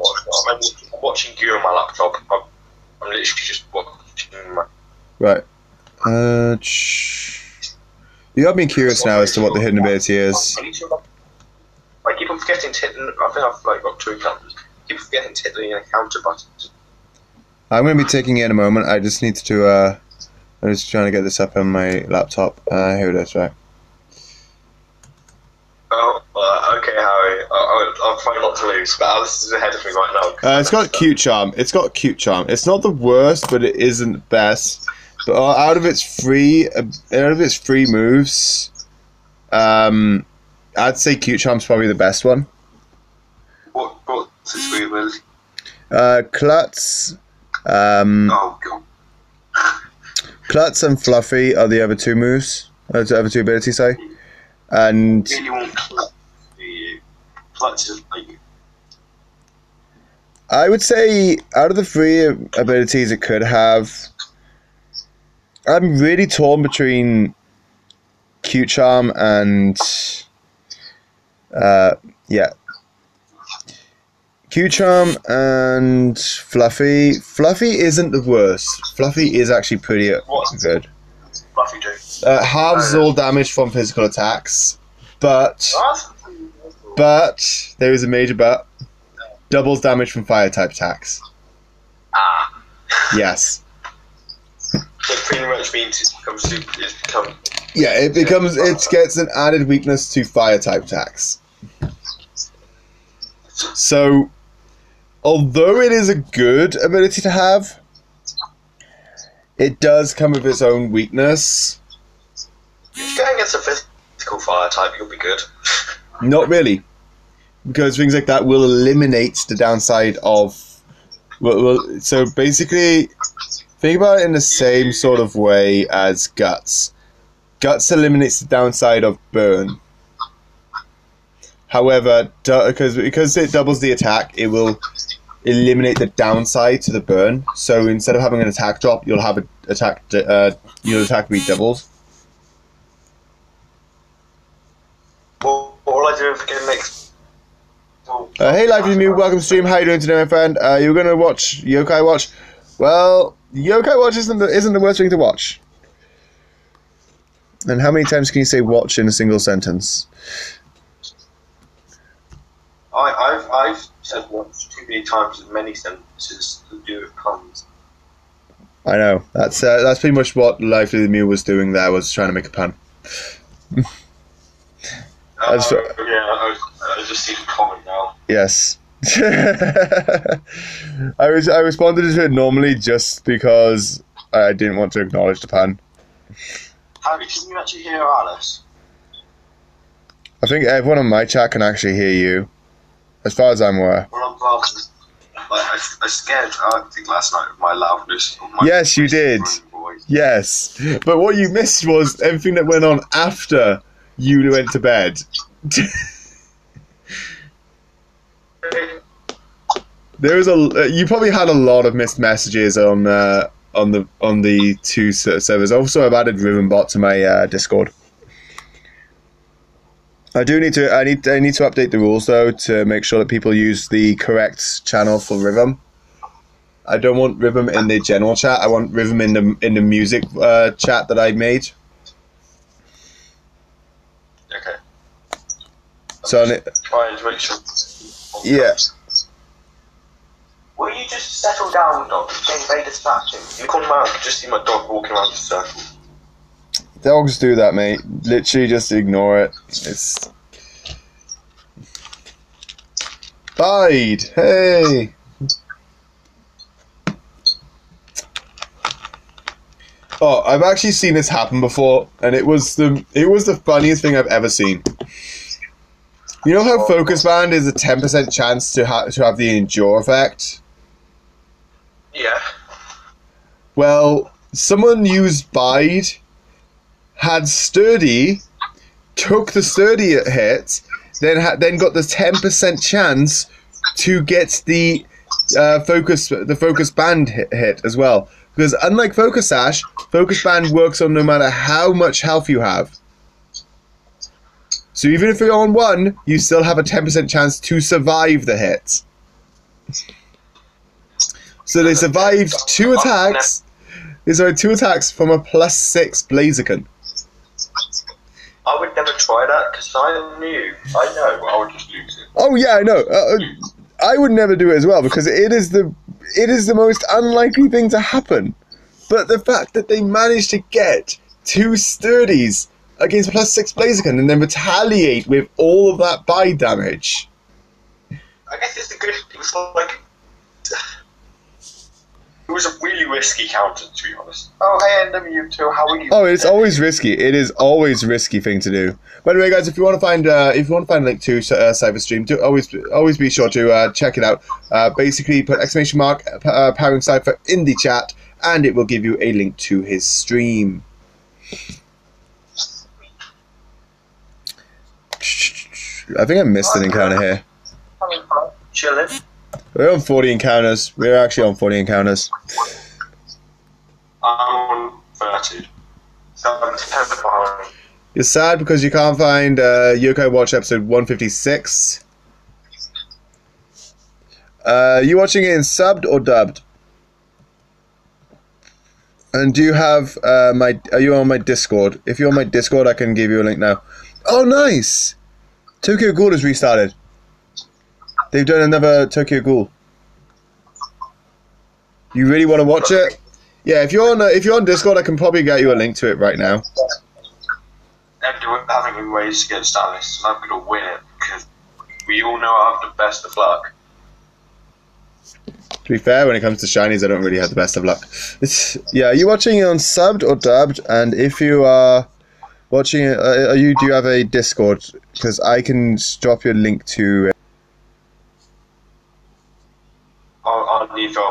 watching you on my laptop. I'm literally just watching my... Right. You got me curious now as to what the hidden ability is. I keep on forgetting to hit... I think I've got 2 encounters. I keep forgetting to hit the encounter button. I'm going to be taking it in a moment. I just need to... I'm just trying to get this up on my laptop. Here it is, right. Oh, okay, Harry. I'll try not to lose, but Alice is ahead of me right now. It's got cute charm. It's not the worst, but it isn't best. But out of its free moves, I'd say cute charm's probably the best one. What's its free ability? Klutz. Oh god. Klutz and Fluffy are the other 2 moves. The other 2 abilities, sorry. And You really want Klutz is like... I would say out of the 3 abilities it could have, I'm really torn between Cute Charm and Cute Charm and Fluffy. Fluffy isn't the worst. Fluffy is actually pretty good. Fluffy do? Halves all damage from physical attacks, but there is a major but. Doubles damage from fire type attacks. Ah. Yes. It pretty much means it gets an added weakness to fire type attacks. So, although it is a good ability to have, it does come with its own weakness. Going against a physical mythical fire type, you'll be good. Not really, because things like that will eliminate the downside of. So basically, think about it in the same sort of way as guts. Guts eliminates the downside of burn. However, because it doubles the attack, it will eliminate the downside to the burn. So instead of having an attack drop, you'll have your attack be doubled. Well, what will I do if I get next? Hey, Lively Mew, welcome to stream. How you doing today, my friend? You're gonna watch Yokai Watch. Well, Yokai Watch isn't the worst thing to watch. And how many times can you say "watch" in a single sentence? I've said watch too many times in many sentences to do with puns. I know. That's pretty much what Lively Mew was doing there, was trying to make a pun. I just see the comment now. Yes. I responded to it normally just because I didn't want to acknowledge the pun. Harry, can you actually hear Alice? I think everyone on my chat can actually hear you, as far as I'm aware. Well, I scared Arctic last night with my loudness. Yes, you did. Yes, but what you missed was everything that went on after you went to bed. There was you probably had a lot of missed messages on the two servers. Also, I've added Rhythm Bot to my Discord. I need to update the rules though to make sure that people use the correct channel for Rhythm. I don't want Rhythm in the general chat. I want Rhythm in the music chat that I made. Okay. So trying to make sure. Yeah. Will you just settle down, dog? It's getting very distracting. You come around, you just see my dog walking around the circle. Dogs do that, mate. Literally just ignore it. It's... Bide! Hey! Oh, I've actually seen this happen before, and it was the funniest thing I've ever seen. You know how Focus Band is a 10% chance to have the Endure effect? Yeah. Well, someone used Bide, had Sturdy, took the Sturdy hit, then got the 10% chance to get the Focus Band hit as well. Because unlike Focus Sash, Focus Band works on no matter how much health you have. So even if you're on 1, you still have a 10% chance to survive the hit. So they survived 2 attacks. They survived 2 attacks from a +6 Blaziken. I would never try that because I know I would just lose it. Oh yeah, I know. I would never do it as well because it is the most unlikely thing to happen. But the fact that they managed to get 2 Sturdies against +6 Blaziken and then retaliate with all of that bide damage. I guess it's it was like it was a really risky counter, to be honest. Oh, hey, NW2, how are you? Oh, it's always risky. It is always a risky thing to do. By the way, guys, if you want to find a link to Scyther stream, always be sure to check it out. Basically, put !! Powering Scyther in the chat, and it will give you a link to his stream. I think I missed an encounter here. Chilling. We're on 40 encounters. We're actually on 40 encounters. I'm on 30. So I'm 10 behind. You're sad because you can't find Yokai Watch episode 156. You watching it in subbed or dubbed? And do you have are you on my Discord? If you're on my Discord, I can give you a link now. Oh, nice! Tokyo Ghoul has restarted. They've done another Tokyo Ghoul. You really want to watch it? Yeah, if you're on Discord, I can probably get you a link to it right now. We're having ways against Alice, and I'm going to win it because we all know I have the best of luck. To be fair, when it comes to shinies, I don't really have the best of luck. Yeah, are you watching it on subbed or dubbed? And if you are watching it, do you have a Discord? Because I can drop you a link to. I'll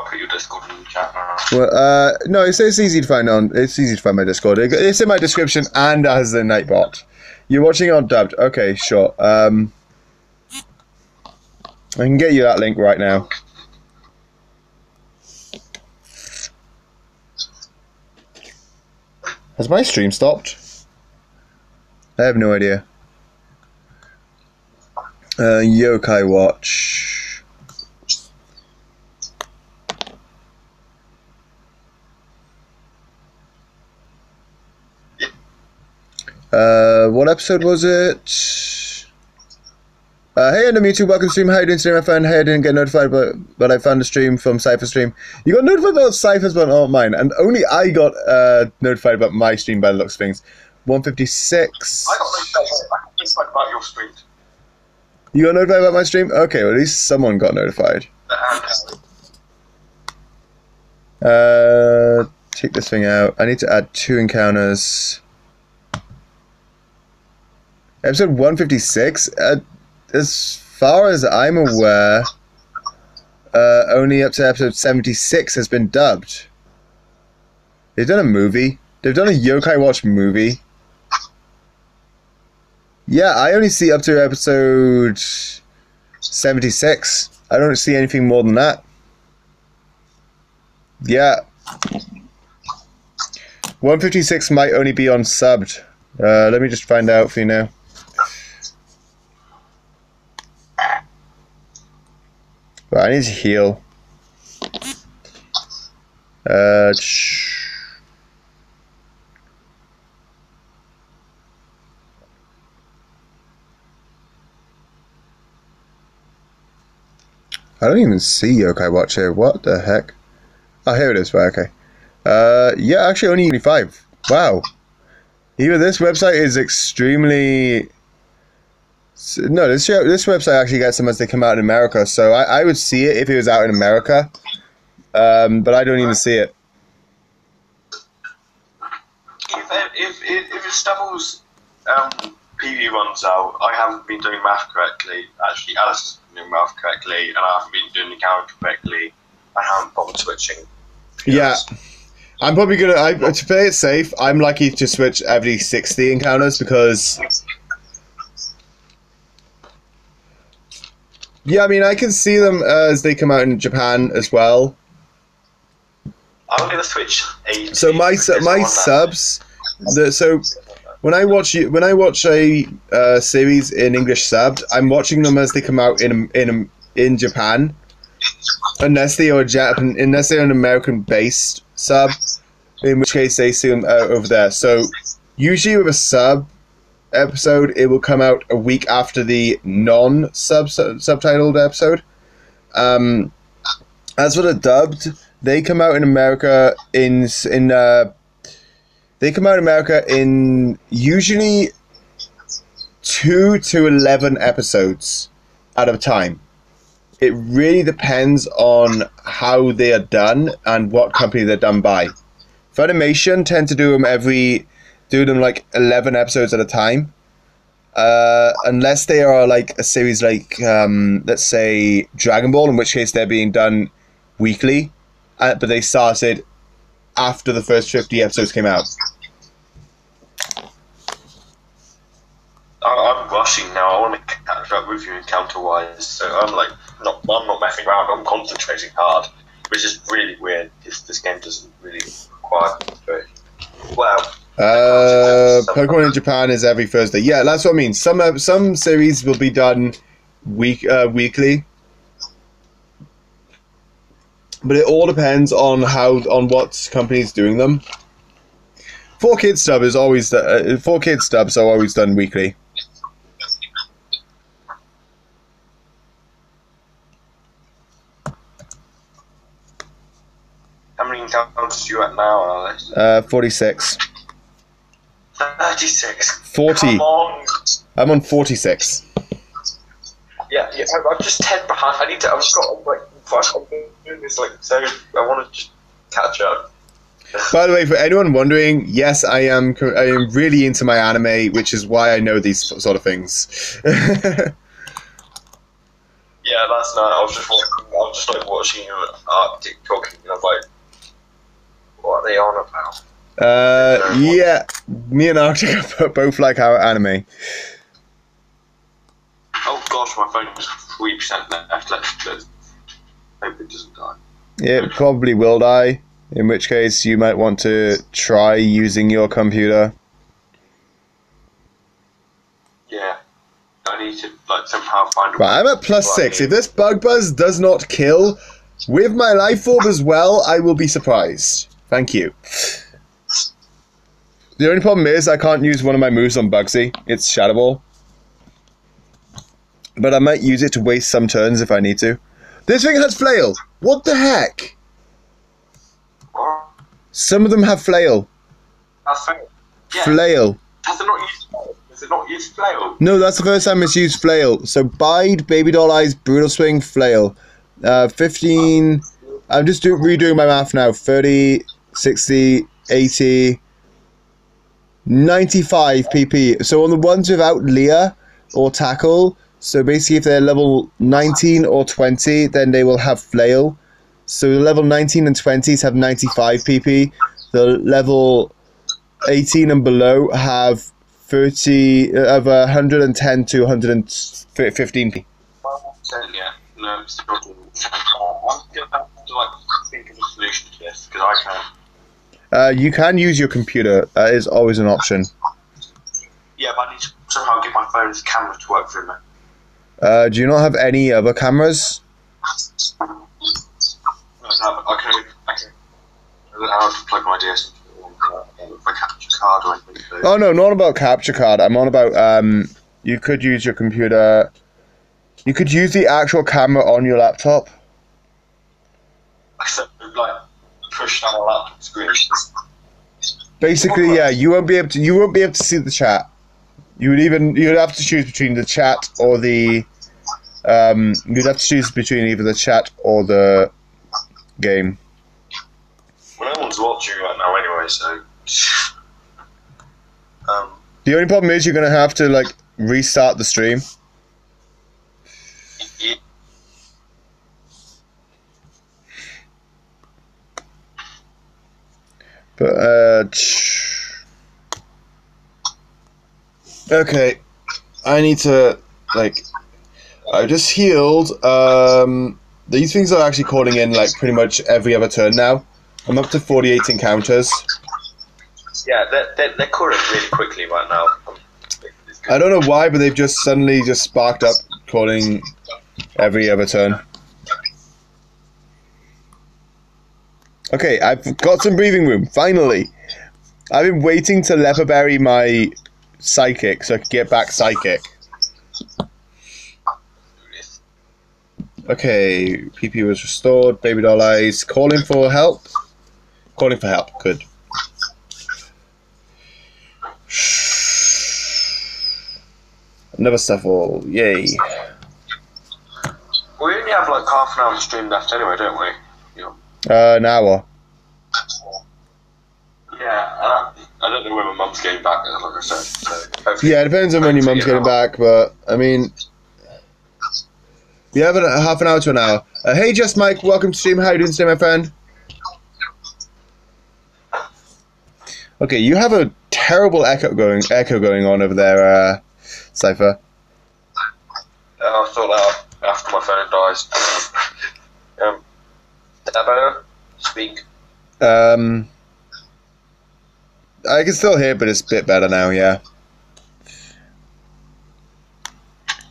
put your Discord in the chat now. Well, no, it's easy to find on. It's easy to find my Discord. It's in my description and as the nightbot. You're watching on dubbed. Okay, sure. I can get you that link right now. Has my stream stopped? I have no idea. Yokai Watch. What episode was it? Hey, Under YouTube, welcome to stream. How you doing today, my friend? Hey, I didn't get notified, but I found a stream from Scyther stream. You got notified about Scyther's, but not mine. And only I got notified about my stream by the looks of things. 156. I got notified about your stream. You got notified about my stream? Okay, well, at least someone got notified. Take this thing out. I need to add 2 encounters. Episode 156? As far as I'm aware, only up to episode 76 has been dubbed. They've done a movie. They've done a Yokai Watch movie. Yeah, I only see up to episode 76. I don't see anything more than that. Yeah. 156 might only be on subbed. Let me just find out for you now. Right, I need to heal. I don't even see Yokai Watch here. What the heck? Oh, here it is. Right, okay. Yeah, actually only 25. Wow. Even this website is extremely... No, this website actually gets them as they come out in America, so I would see it if it was out in America, but I don't even see it. If Stubble's PV runs out, I haven't been doing math correctly. Actually, Alice has been doing math correctly, and I haven't been doing the count correctly. I haven't bothered switching. Yeah. I'm probably gonna, to play it safe, I'm likely to switch every 60 encounters because... Yeah, I mean, I can see them as they come out in Japan as well. I'm gonna switch 80. So my subs, so when I watch a series in English subbed, I'm watching them as they come out in Japan, unless they are an American based sub, in which case they see them over there. So usually with a sub episode, it will come out a week after the non-subtitled episode. As for the dubbed, they come out in America in usually 2 to 11 episodes at a time. It really depends on how they are done and what company they're done by. Funimation tend to do them like 11 episodes at a time, unless they are like a series like let's say Dragon Ball, in which case they're being done weekly, but they started after the first 50 episodes came out. I'm rushing now. I want to catch up with you encounter-wise, so I'm not messing around. I'm concentrating hard, which is really weird because this game doesn't really require it. Wow. Pokemon in Japan is every Thursday. Yeah, that's what I mean. Some series will be done weekly, but it all depends on what company's doing them. 4Kids stubs are always done weekly. How many encounters are you at now, Alice? 46. 36. 40. Come on. I'm on 46. Yeah, I'm just 10 behind. I'm doing this so I want to just catch up. By the way, for anyone wondering, yes, I am really into my anime, which is why I know these sort of things. Yeah, last night I was just like watching Arctic talking, and I was like, what are they on about? Yeah, me and Arctic both like our anime. Oh gosh, my phone is 3% left. Let's hope it doesn't die. It probably will die, in which case you might want to try using your computer. Yeah, I need to like somehow find a Right, way I'm at +6. If this bug buzz does not kill, with my life orb as well, I will be surprised. Thank you. The only problem is I can't use one of my moves on Bugsy. It's Shadow Ball. But I might use it to waste some turns if I need to. This thing has flail. What the heck? What? Some of them have flail. Yeah. Flail. Has it not used flail? Has it not used flail? No, that's the first time it's used flail. So Bide, Baby Doll Eyes, Brutal Swing, flail. 15. I'm just redoing my math now. 30, 60, 80, 95 PP. So on the ones without Leah or Tackle, so basically if they're level 19 or 20, then they will have flail. So the level 19 and 20s have 95 PP. The level 18 and below have 110 to 115 PP. Yeah, no, it's not. I'm gonna have to like think of a solution to this because I can't. You can use your computer. That is always an option. Yeah, but I need to somehow get my phone's camera to work for me. Do you not have any other cameras? No, I don't know how to plug my DS into my capture card or anything. So. Oh no, not about capture card. I'm on about you could use your computer. You could use the actual camera on your laptop. Except like push down a laptop screen. Basically, yeah, you won't be able to see the chat. You'd have to choose between the chat or the you'd have to choose between either the chat or the game. Well, no one's watching right now anyway, so The only problem is you're gonna have to like restart the stream. yeah. But okay, I need to like. I just healed. These things are actually calling in like pretty much every other turn now. I'm up to 48 encounters. Yeah, they're calling really quickly right now. I don't know why, but they've just suddenly just sparked up calling every other turn. Okay, I've got some breathing room, finally. I've been waiting to leper berry my psychic so I could get back psychic. Okay, PP was restored, baby doll eyes, calling for help. Calling for help, good. Another Scyther, yay. We only have like half an hour of stream left anyway, don't we? An hour. Yeah, I don't know when my mum's getting back, like I said. So Yeah, it depends on when your mum's getting back, but I mean, we have half an hour to an hour. Hey, Just Mike, welcome to stream. How you doing today, my friend? Okay, you have a terrible echo going on over there, Scyther. I'll sort that out after my phone dies. Is that better? Speak. I can still hear, but it's a bit better now. Yeah.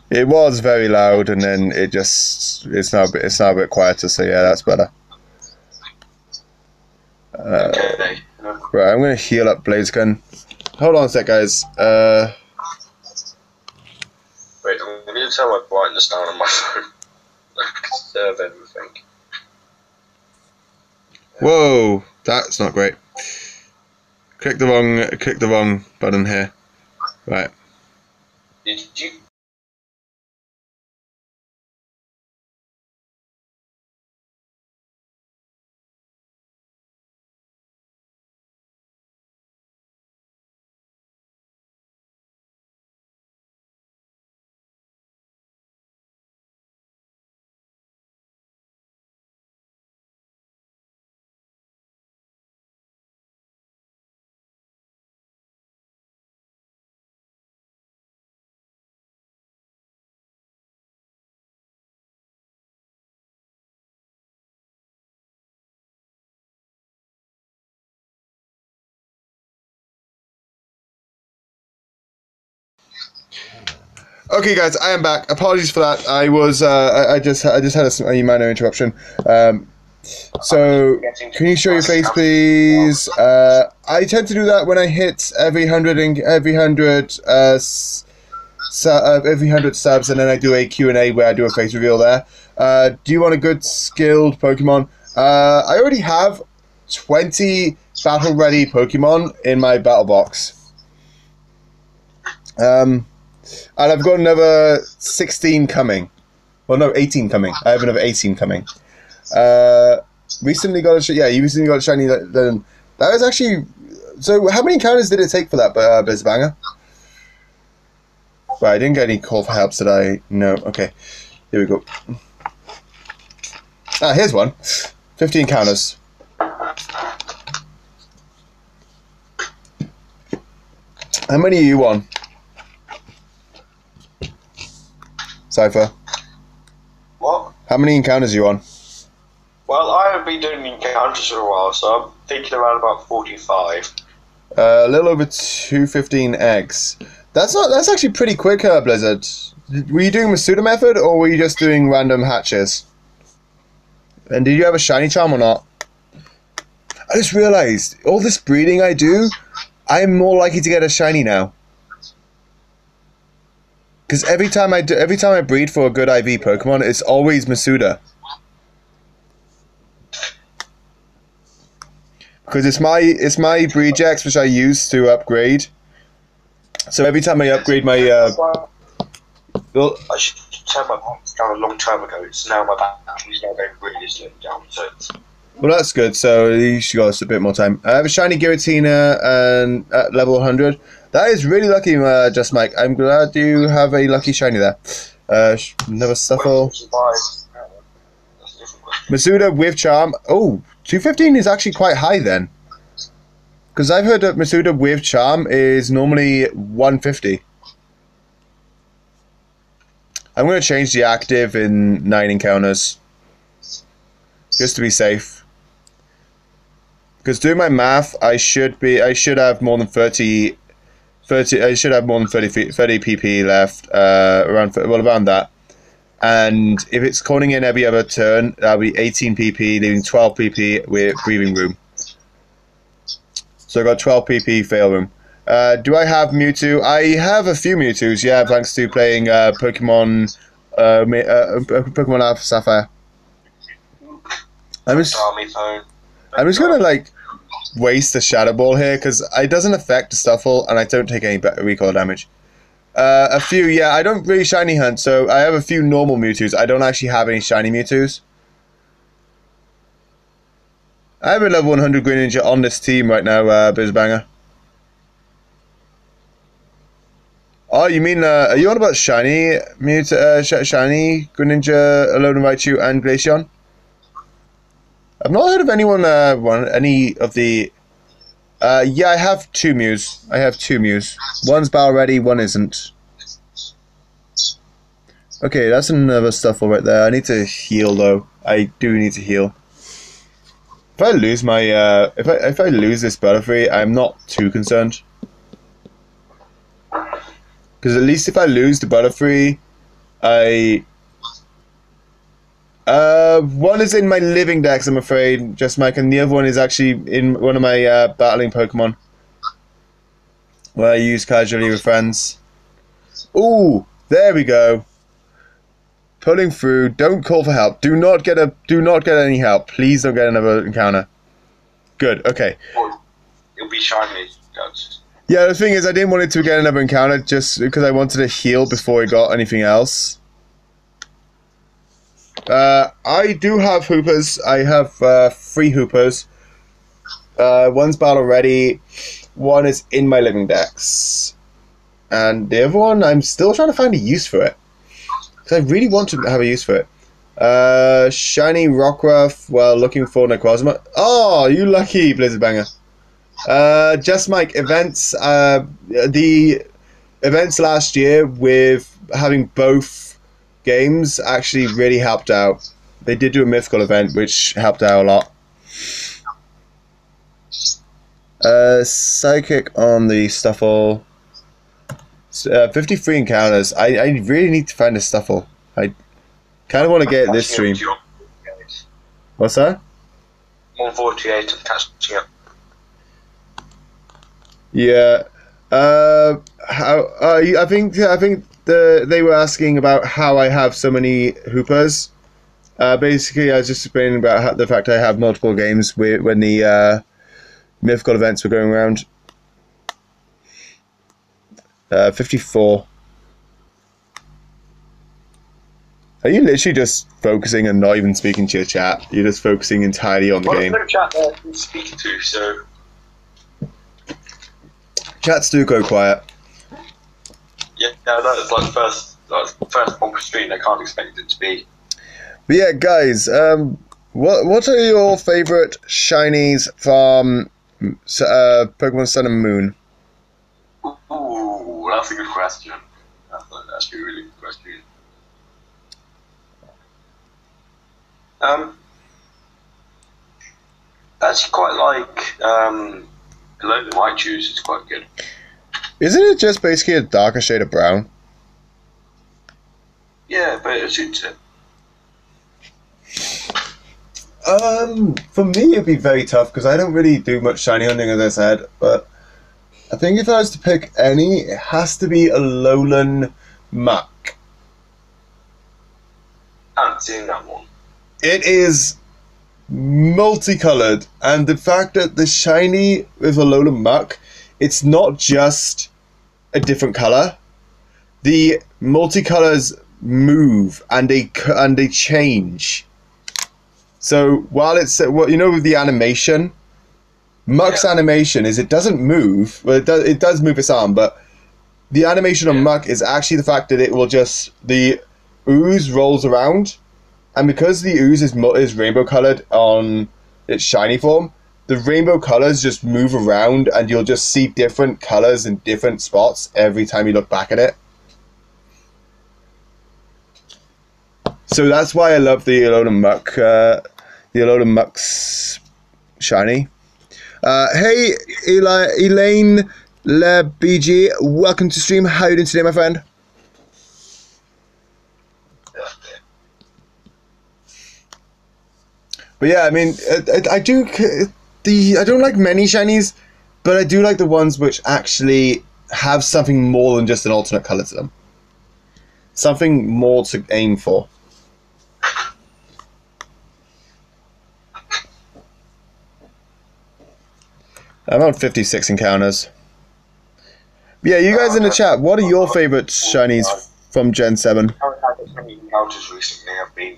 It was very loud, and then it's now a bit quieter. So yeah, that's better. Okay. Right, I'm gonna heal up Blazegun. Hold on a sec, guys. Wait, I'm going to turn my brightness down on my phone. I can serve everything. Whoa, that's not great. Click the wrong button here. Right. Did you Okay, guys, I am back. Apologies for that. I was I just had a minor interruption. So can you show your face, please? I tend to do that when I hit every 100 subs, and then I do a Q&A where I do a face reveal there. Do you want a good skilled Pokemon? I already have 20 battle ready Pokemon in my battle box. And I've got another 16 coming. Well, no, 18 coming. I have another 18 coming. Recently got a you recently got a shiny. Then that was actually. So, how many encounters did it take for that, Blizzbanger? Right, I didn't get any call for help, did I? No. Okay, here we go. Ah, here's one. 15 encounters. How many are you on, Scyther? What? How many encounters are you on? Well, I haven't been doing encounters for a while, so I'm thinking around about 45. A little over 215 eggs. That's actually pretty quick, Blizzard. Were you doing Masuda method, or were you just doing random hatches? And did you have a shiny charm or not? I just realized, all this breeding I do, I'm more likely to get a shiny now. Because every time I breed for a good IV Pokemon, it's always Masuda. Because it's my breedjacks which I use to upgrade. So every time I upgrade my well, I should turn my box down a long time ago. It's now my battery's now going really slowly down, so it's... Well, that's good. So you should got us a bit more time. I have a shiny Giratina and at level 100. That is really lucky, Just Mike. I'm glad you have a lucky shiny there. Another Stuffle. Masuda with charm. Oh, 215 is actually quite high then. Because I've heard that Masuda with charm is normally 150. I'm going to change the active in 9 encounters. Just to be safe. Because doing my math, I should have more than 30 I should have more than 30 PP left, around that. And if it's calling in every other turn, that'll be 18 PP, leaving 12 PP with breathing room. So I got 12 PP fail room. Do I have Mewtwo? I have a few Mewtwo's, yeah, thanks to playing Pokemon Alpha Sapphire. I'm just gonna like waste the Shadow Ball here because it doesn't affect the Stuffle and I don't take any recoil damage. A few, yeah, I don't really shiny hunt, so I have a few normal Mewtwo's. I don't actually have any shiny Mewtwo's. I have a level 100 Greninja on this team right now, Bizbanger. Oh, you mean, are you on about shiny shiny Greninja, Alone and Raichu, and Glaceon? I've not heard of anyone, any of the... yeah, I have 2 Mews. One's battle ready, one isn't. Okay, that's another Stuffle right there. I need to heal, though. I do need to heal. If I lose my, if I lose this Butterfree, I'm not too concerned. Because at least if I lose the Butterfree, one is in my living dex, I'm afraid, Just Mike, and the other one is actually in one of my battling Pokemon, where I use casually with friends. Ooh, there we go. Pulling through. Don't call for help. Do not get any help. Please don't get another encounter. Good. Okay. It'll be shiny. Guys. Yeah, the thing is, I didn't want it to get another encounter just because I wanted to heal before it got anything else. I do have Hoopers. I have 3 Hoopers. One's battle ready. One is in my living dex. And the other one, I'm still trying to find a use for it. Because I really want to have a use for it. Shiny Rockruff while looking for Necrozma. Oh, you lucky, Blizzardbanger. Just Mike, events. The events last year with having both games actually really helped out. They did do a mythical event which helped out a lot. Psychic on the Stuffle. 53 encounters. I really need to find a Stuffle. I kind of want to get this stream. What's that? 148 and catching up. Yeah. How? I think they were asking about how I have so many hoopers. Basically, I was just explaining about the fact I have multiple games when the mythical events were going around. 54. Are you literally just focusing and not even speaking to your chat? You're just focusing entirely on the game. There's no chat there I'm speaking to, so... Chats do go quiet. Yeah, no, it's like the first bumper stream, I can't expect it to be. But yeah, guys, what are your favourite shinies from Pokemon Sun and Moon? Ooh, that's a good question. That's actually a really good question. Actually quite like Below the White Juice, it's quite good. Isn't it just basically a darker shade of brown? Yeah, but it suits it. For me it'd be very tough because I don't really do much shiny hunting, as I said, but I think if I was to pick any, it has to be a Alolan Muck. I haven't seen that one. It is multicolored, and the fact that the shiny with Alolan Muck, it's not just a different color. The multicolors move and they change. So while it's with the animation, Muck's animation is it doesn't move. Well, it does move its arm, but the animation on Muck is actually the fact that it will the ooze rolls around, and because the ooze is rainbow colored on its shiny form, the rainbow colors just move around, and you'll just see different colors in different spots every time you look back at it. So that's why I love the Alolan Muck. The Alolan Muck's shiny. Hey, Elaine LeBG, welcome to stream. How are you doing today, my friend? But yeah, I mean, I don't like many shinies, but I do like the ones which actually have something more than just an alternate color to them. Something more to aim for. I'm on 56 encounters. But yeah, you guys in the chat, what are your favorite shinies from Gen 7? I haven't had as many encounters recently. I've been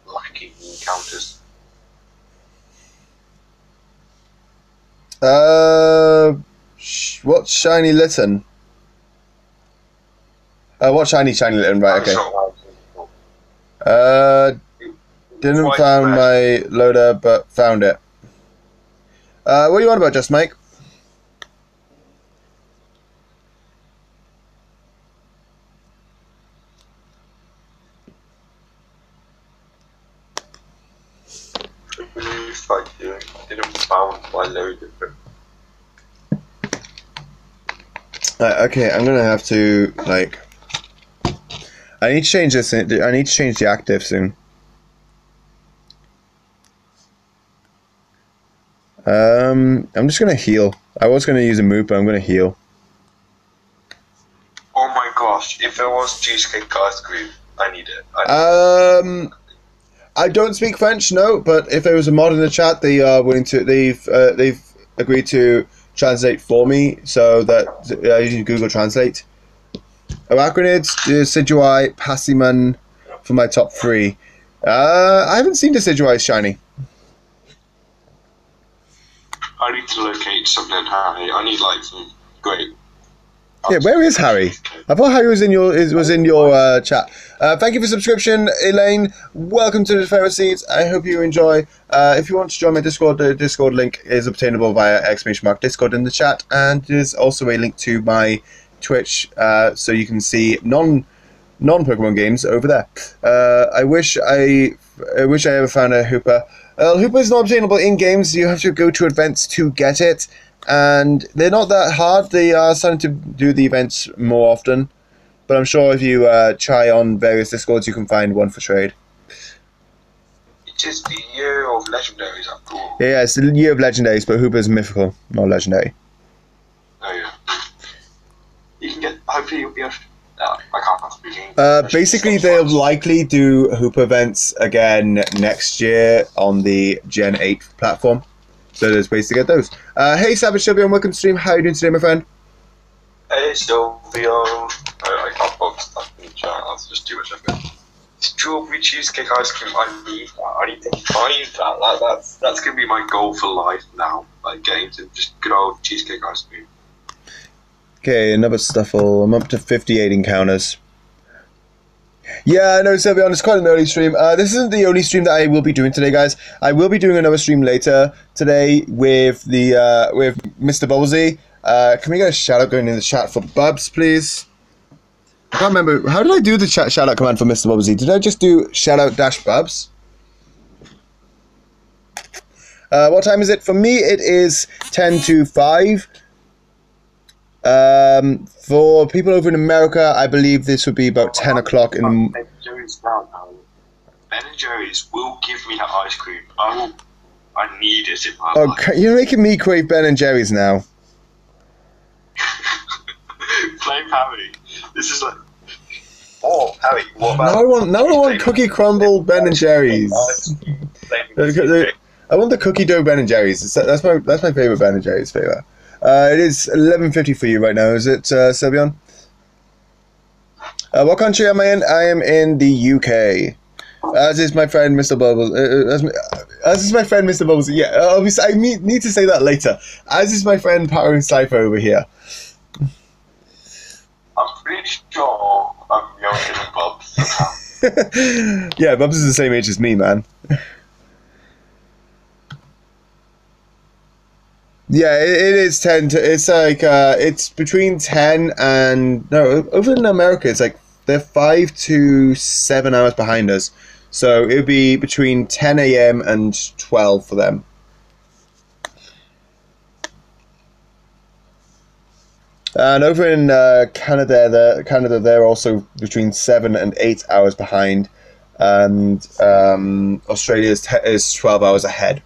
lacking encounters. What shiny Litten? What shiny Litten? Right, okay. Didn't found my loader, but found it. What are you on about, Just Mike? Didn't found my loader. Okay, I'm gonna have to I need to change this. I need to change the active soon. I'm just gonna heal. I was gonna use a move, but I'm gonna heal. Oh my gosh! If there was cheesecake ice cream, I need it. I don't speak French, no. But if there was a mod in the chat, they are willing to. They've agreed to translate for me, so that using Google Translate. Arachnids, Decidueye, Passymon for my top 3. I haven't seen Decidueye shiny. I need to locate something, Harry. I need some great. Yeah, where is Harry? I thought Harry was in your chat. Thank you for subscription, Elaine. Welcome to the Pharisees. I hope you enjoy. If you want to join my Discord, the Discord link is obtainable via !Discord in the chat, and there's also a link to my Twitch, so you can see non-Pokemon games over there. I wish I ever found a Hooper. Hooper is not obtainable in games. You have to go to events to get it, and they're not that hard. They are starting to do the events more often, but I'm sure if you try on various Discords, you can find one for trade. It is the year of legendaries, after all. Yeah, it's the year of legendaries, but Hooper's mythical, not legendary. Oh yeah. You can get. Hopefully, you'll be able to. I can't speak. Basically, they'll likely do Hooper events again next year on the Gen 8 platform. So there's ways to get those. Hey, Savage Sylveon, welcome to stream. How are you doing today, my friend? Hey, Sylveon. I can't box that in the chat. That's just too much effort. Strawberry cheesecake ice cream. I need to find that. That's gonna be my goal for life now. Like getting to just good old cheesecake ice cream. Okay, another Stuffle. I'm up to 58 encounters. Yeah, I know, Sylveon, it's quite an early stream. This isn't the only stream that I will be doing today, guys. I will be doing another stream later today with the with Mr. Bubblesy. Can we get a shout out going in the chat for Bubs, please? I can't remember. How did I do the shout out command for Mr. Bubblesy? Did I just do shout out -Bubs? What time is it? For me, it is 10 to 5. For people over in America, I believe this would be about 10 o'clock in the... Ben & Jerry's now. Ben & Jerry's will give me that ice cream. I need it in my life. Okay, you're making me crave Ben & Jerry's now. Flame Harry. This is like... Oh, Harry, what about... Now I want Cookie Crumble Ben & Jerry's. I want the Cookie Dough Ben & Jerry's. That's my favorite Ben & Jerry's flavor. It is 11:50 for you right now, is it, Sylveon? What country am I in? I am in the UK. As is my friend Mr. Bubbles. As is my friend Mr. Bubbles. Yeah, obviously I need to say that later. As is my friend Powering Scyther over here. I'm pretty sure I'm younger than Bubs. Yeah, Bubs is the same age as me, man. Yeah, it is 10 to... It's like, it's between 10 and... No, over in America, it's like they're 5 to 7 hours behind us. So it would be between 10 a.m. and 12 for them. And over in Canada, they're also between 7 and 8 hours behind. And Australia is 12 hours ahead.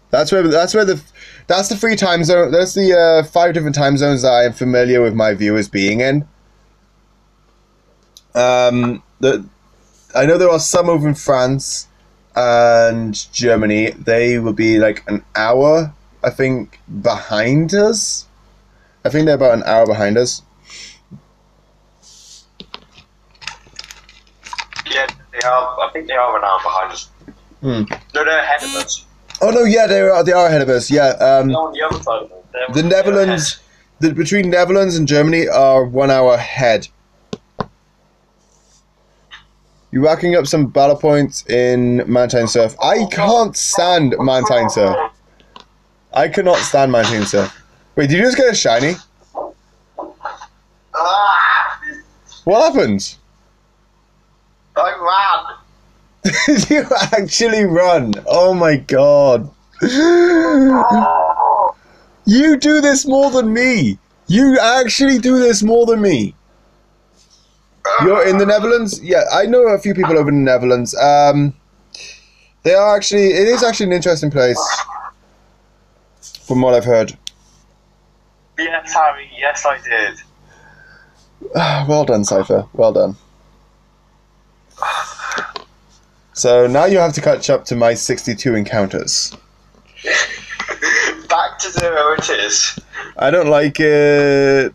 That's the 3 time zone. That's the 5 different time zones that I am familiar with my viewers being in. I know there are some over in France and Germany. They will be like an hour, I think, behind us. I think they're about an hour behind us. Yeah, they are. I think they are an hour behind us. No, they're ahead of us. Oh no, yeah, they are ahead of us. Yeah, on the other side of it. The Netherlands, between Netherlands and Germany are 1 hour ahead. You're racking up some battle points in Mantine Surf. I can't stand Mantine Surf. I cannot stand Mantine Surf. Wait, did you just get a shiny? What happened? I ran. You actually run. Oh my god. You do this more than me. You actually do this more than me. You're in the Netherlands? Yeah, I know a few people over in the Netherlands. It is actually an interesting place. From what I've heard. Yes, Harry, yes I did. Well done, Scyther. Well done. So now you have to catch up to my 62 encounters. Back to 0 it is. I don't like it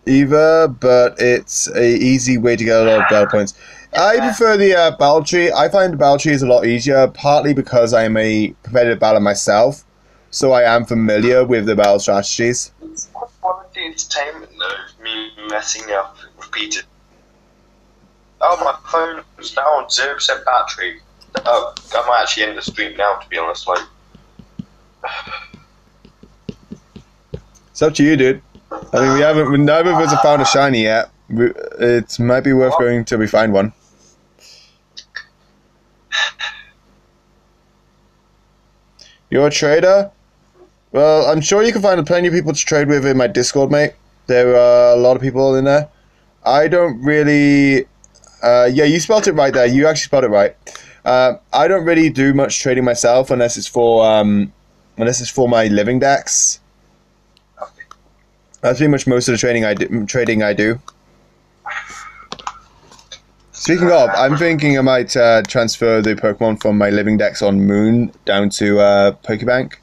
either, but it's a easy way to get a lot of battle points. I prefer the battle tree. I find the battle tree is a lot easier, partly because I am a competitive battler myself, so I am familiar with the battle strategies. It's quality entertainment though, me messing up repeated. Oh, my phone's now on 0% battery. Oh, I might actually end the stream now, to be honest. Like, it's up to you, dude. I mean, neither of us have found a shiny yet. It might be worth going till we find one. You're a trader? Well, I'm sure you can find plenty of people to trade with in my Discord, mate. There are a lot of people in there. I don't really... yeah, you spelled it right there. You actually spelled it right. I don't really do much trading myself unless it's for my living decks. That's pretty much most of the trading I do. Speaking of, I'm thinking I might transfer the Pokemon from my living decks on Moon down to Pokebank.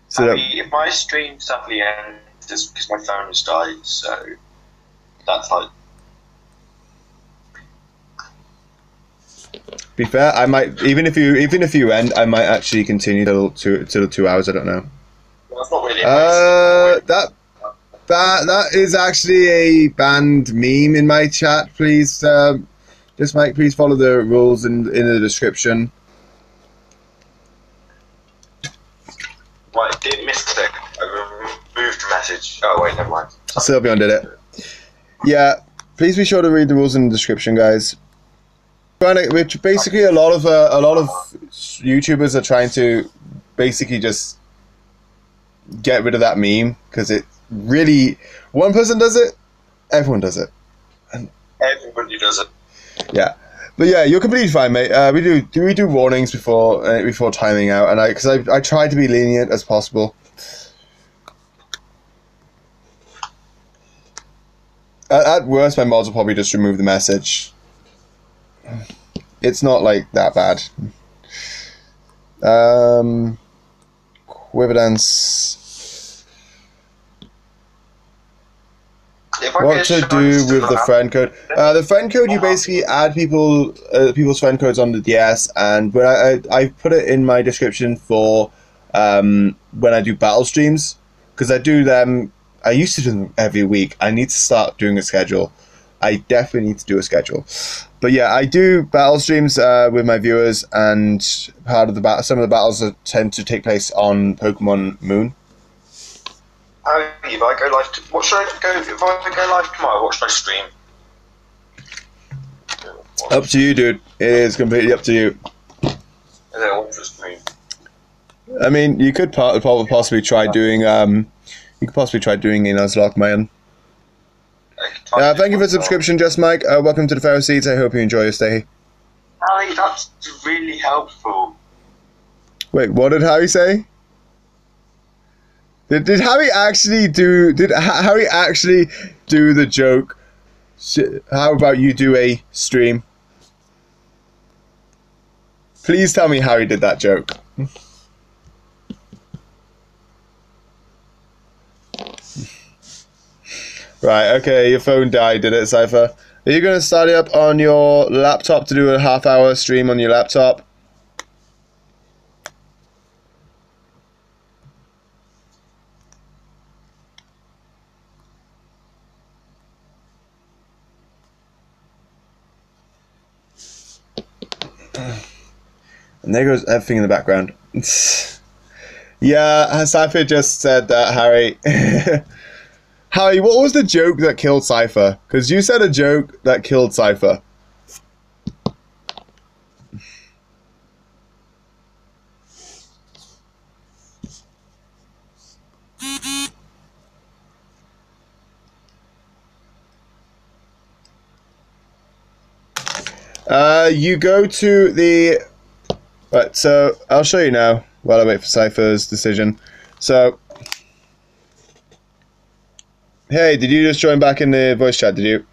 So that, if my stream sadly ends because my phone has died, so that's like. Be fair, I might even if you end, I might actually continue till 2 hours. I don't know. Well, that's not really. That is actually a banned meme in my chat. Please, just Mike, please follow the rules in the description. Right, did mistake. I removed the message. Oh wait, never mind. Sylveon did it. Yeah, please be sure to read the rules in the description, guys. Which basically a lot of YouTubers are trying to basically just get rid of that meme because it really one person does it, everyone does it, and everybody does it. Yeah, but yeah, you're completely fine, mate. We do warnings before timing out, and I try to be lenient as possible. At worst, my mods will probably just remove the message. It's not like that bad. Quiver dance. What to do with the friend code? The friend code, you basically add people's friend codes on the DS, and when I put it in my description for when I do battle streams, because I do them. I used to do them every week. I need to start doing a schedule. I definitely need to do a schedule. But yeah, I do battle streams with my viewers, and part of the some of the battles tend to take place on Pokemon Moon. If I go live, what should I go? If I go live tomorrow, what should I stream? Up to you, dude. It is completely up to you. And then what for stream? I mean, you could possibly try doing a Nuzlocke, man. Thank you for the subscription, Just Mike. Welcome to the Pharisees. I hope you enjoy your stay. Harry, that's really helpful. Wait, what did Harry say? Did Harry actually do? Did Harry actually do the joke? How about you do a stream? Please tell me Harry did that joke. Right, okay, your phone died, did it, Scyther? Are you going to start it up on your laptop to do a half-hour stream on your laptop? And there goes everything in the background. Yeah, Scyther just said that, Harry. Harry, what was the joke that killed Scyther? Because you said a joke that killed Scyther. You go to the... Right, so I'll show you now while I wait for Scyther's decision. So... Hey, did you just join back in the voice chat, did you?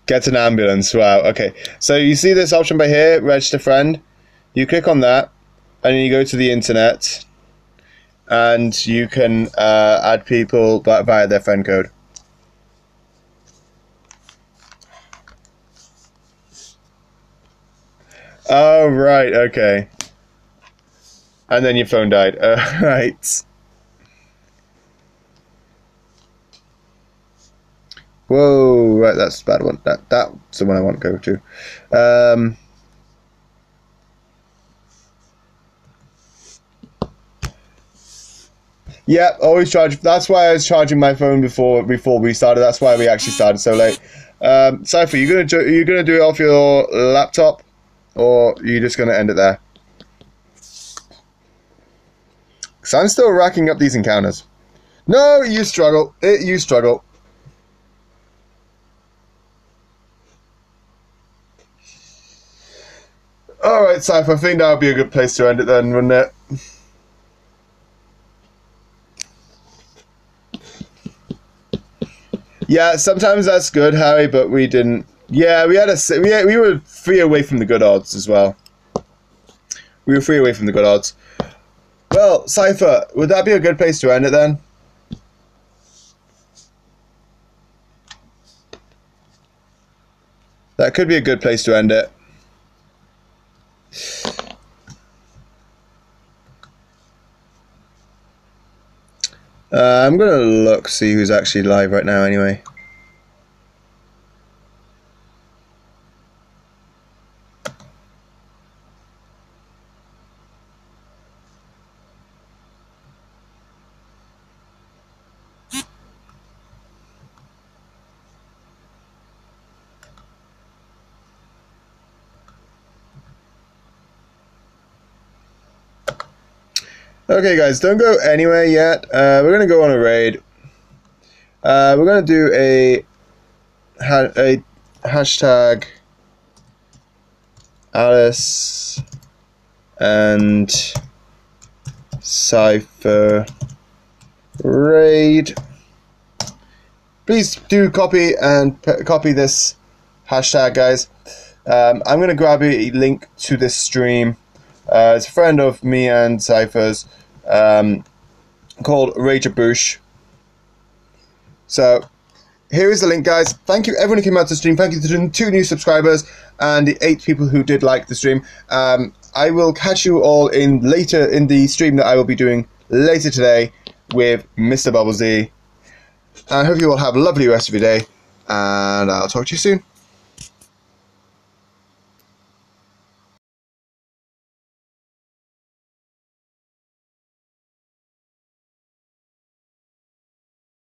Get an ambulance, wow, okay. So you see this option by here, register friend. You click on that, and then you go to the internet, and you can add people via their friend code. Oh, right, okay. And then your phone died. Right. Whoa, right, that's a bad one. That's the one I want to go to. Yeah, always charge. That's why I was charging my phone before we started. That's why we actually started so late. Scyther, you gonna do it off your laptop, or are you just gonna end it there? Because I'm still racking up these encounters. No, you struggle. You struggle. Alright, Scyther, I think that would be a good place to end it then, wouldn't it? Yeah, sometimes that's good, Harry, but we didn't. Yeah, we were 3 away from the good odds as well. We were 3 away from the good odds. Well, Scyther, would that be a good place to end it then? That could be a good place to end it. I'm gonna look, see who's actually live right now anyway. Okay, guys, don't go anywhere yet. We're gonna go on a raid. We're gonna do a hashtag Alice and Scyther raid. Please do copy this hashtag, guys. I'm gonna grab a link to this stream. It's a friend of me and Scyther's, called Rager Bush. So here is the link, guys. Thank you everyone who came out to the stream. Thank you to the 2 new subscribers and the 8 people who did like the stream. I will catch you all later in the stream that I will be doing later today with Mr. Bubble Z. I hope you all have a lovely rest of your day, and I'll talk to you soon.